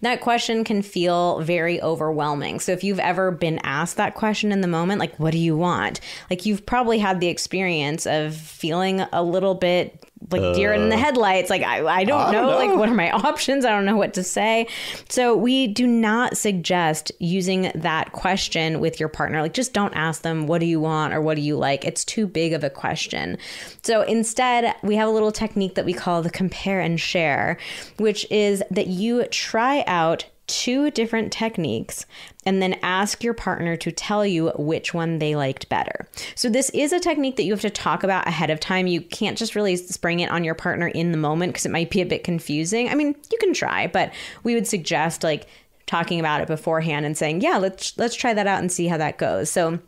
that question can feel very overwhelming. So if you've ever been asked that question in the moment, like, what do you want? Like you've probably had the experience of feeling a little bit like deer in the headlights. Like, I don't know, like, what are my options? I don't know what to say. So we do not suggest using that question with your partner. Like, just don't ask them, what do you want or what do you like? It's too big of a question. So instead, we have a little technique that we call the compare and share, which is that you try out 2 different techniques and then ask your partner to tell you which one they liked better. So this is a technique that you have to talk about ahead of time. You can't just really spring it on your partner in the moment because it might be a bit confusing. I mean, you can try, but we would suggest like talking about it beforehand and saying, yeah, let's try that out and see how that goes. So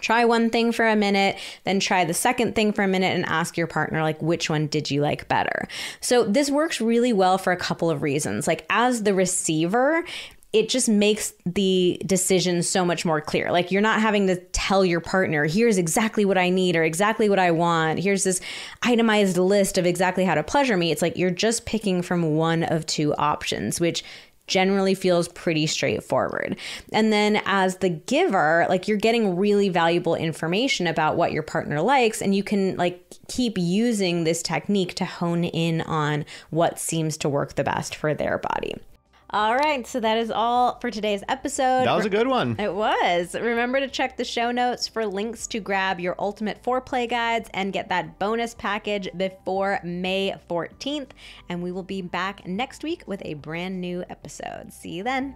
try one thing for a minute, then try the second thing for a minute and ask your partner, like, which one did you like better? So this works really well for a couple of reasons. Like as the receiver, it just makes the decision so much more clear. Like you're not having to tell your partner, here's exactly what I need or exactly what I want. Here's this itemized list of exactly how to pleasure me. It's like you're just picking from one of two options, which generally feels pretty straightforward. And then as the giver, like you're getting really valuable information about what your partner likes, and you can like keep using this technique to hone in on what seems to work the best for their body. All right, so that is all for today's episode. That was a good one. It was. Remember to check the show notes for links to grab your ultimate foreplay guides and get that bonus package before May 14th. And we will be back next week with a brand new episode. See you then.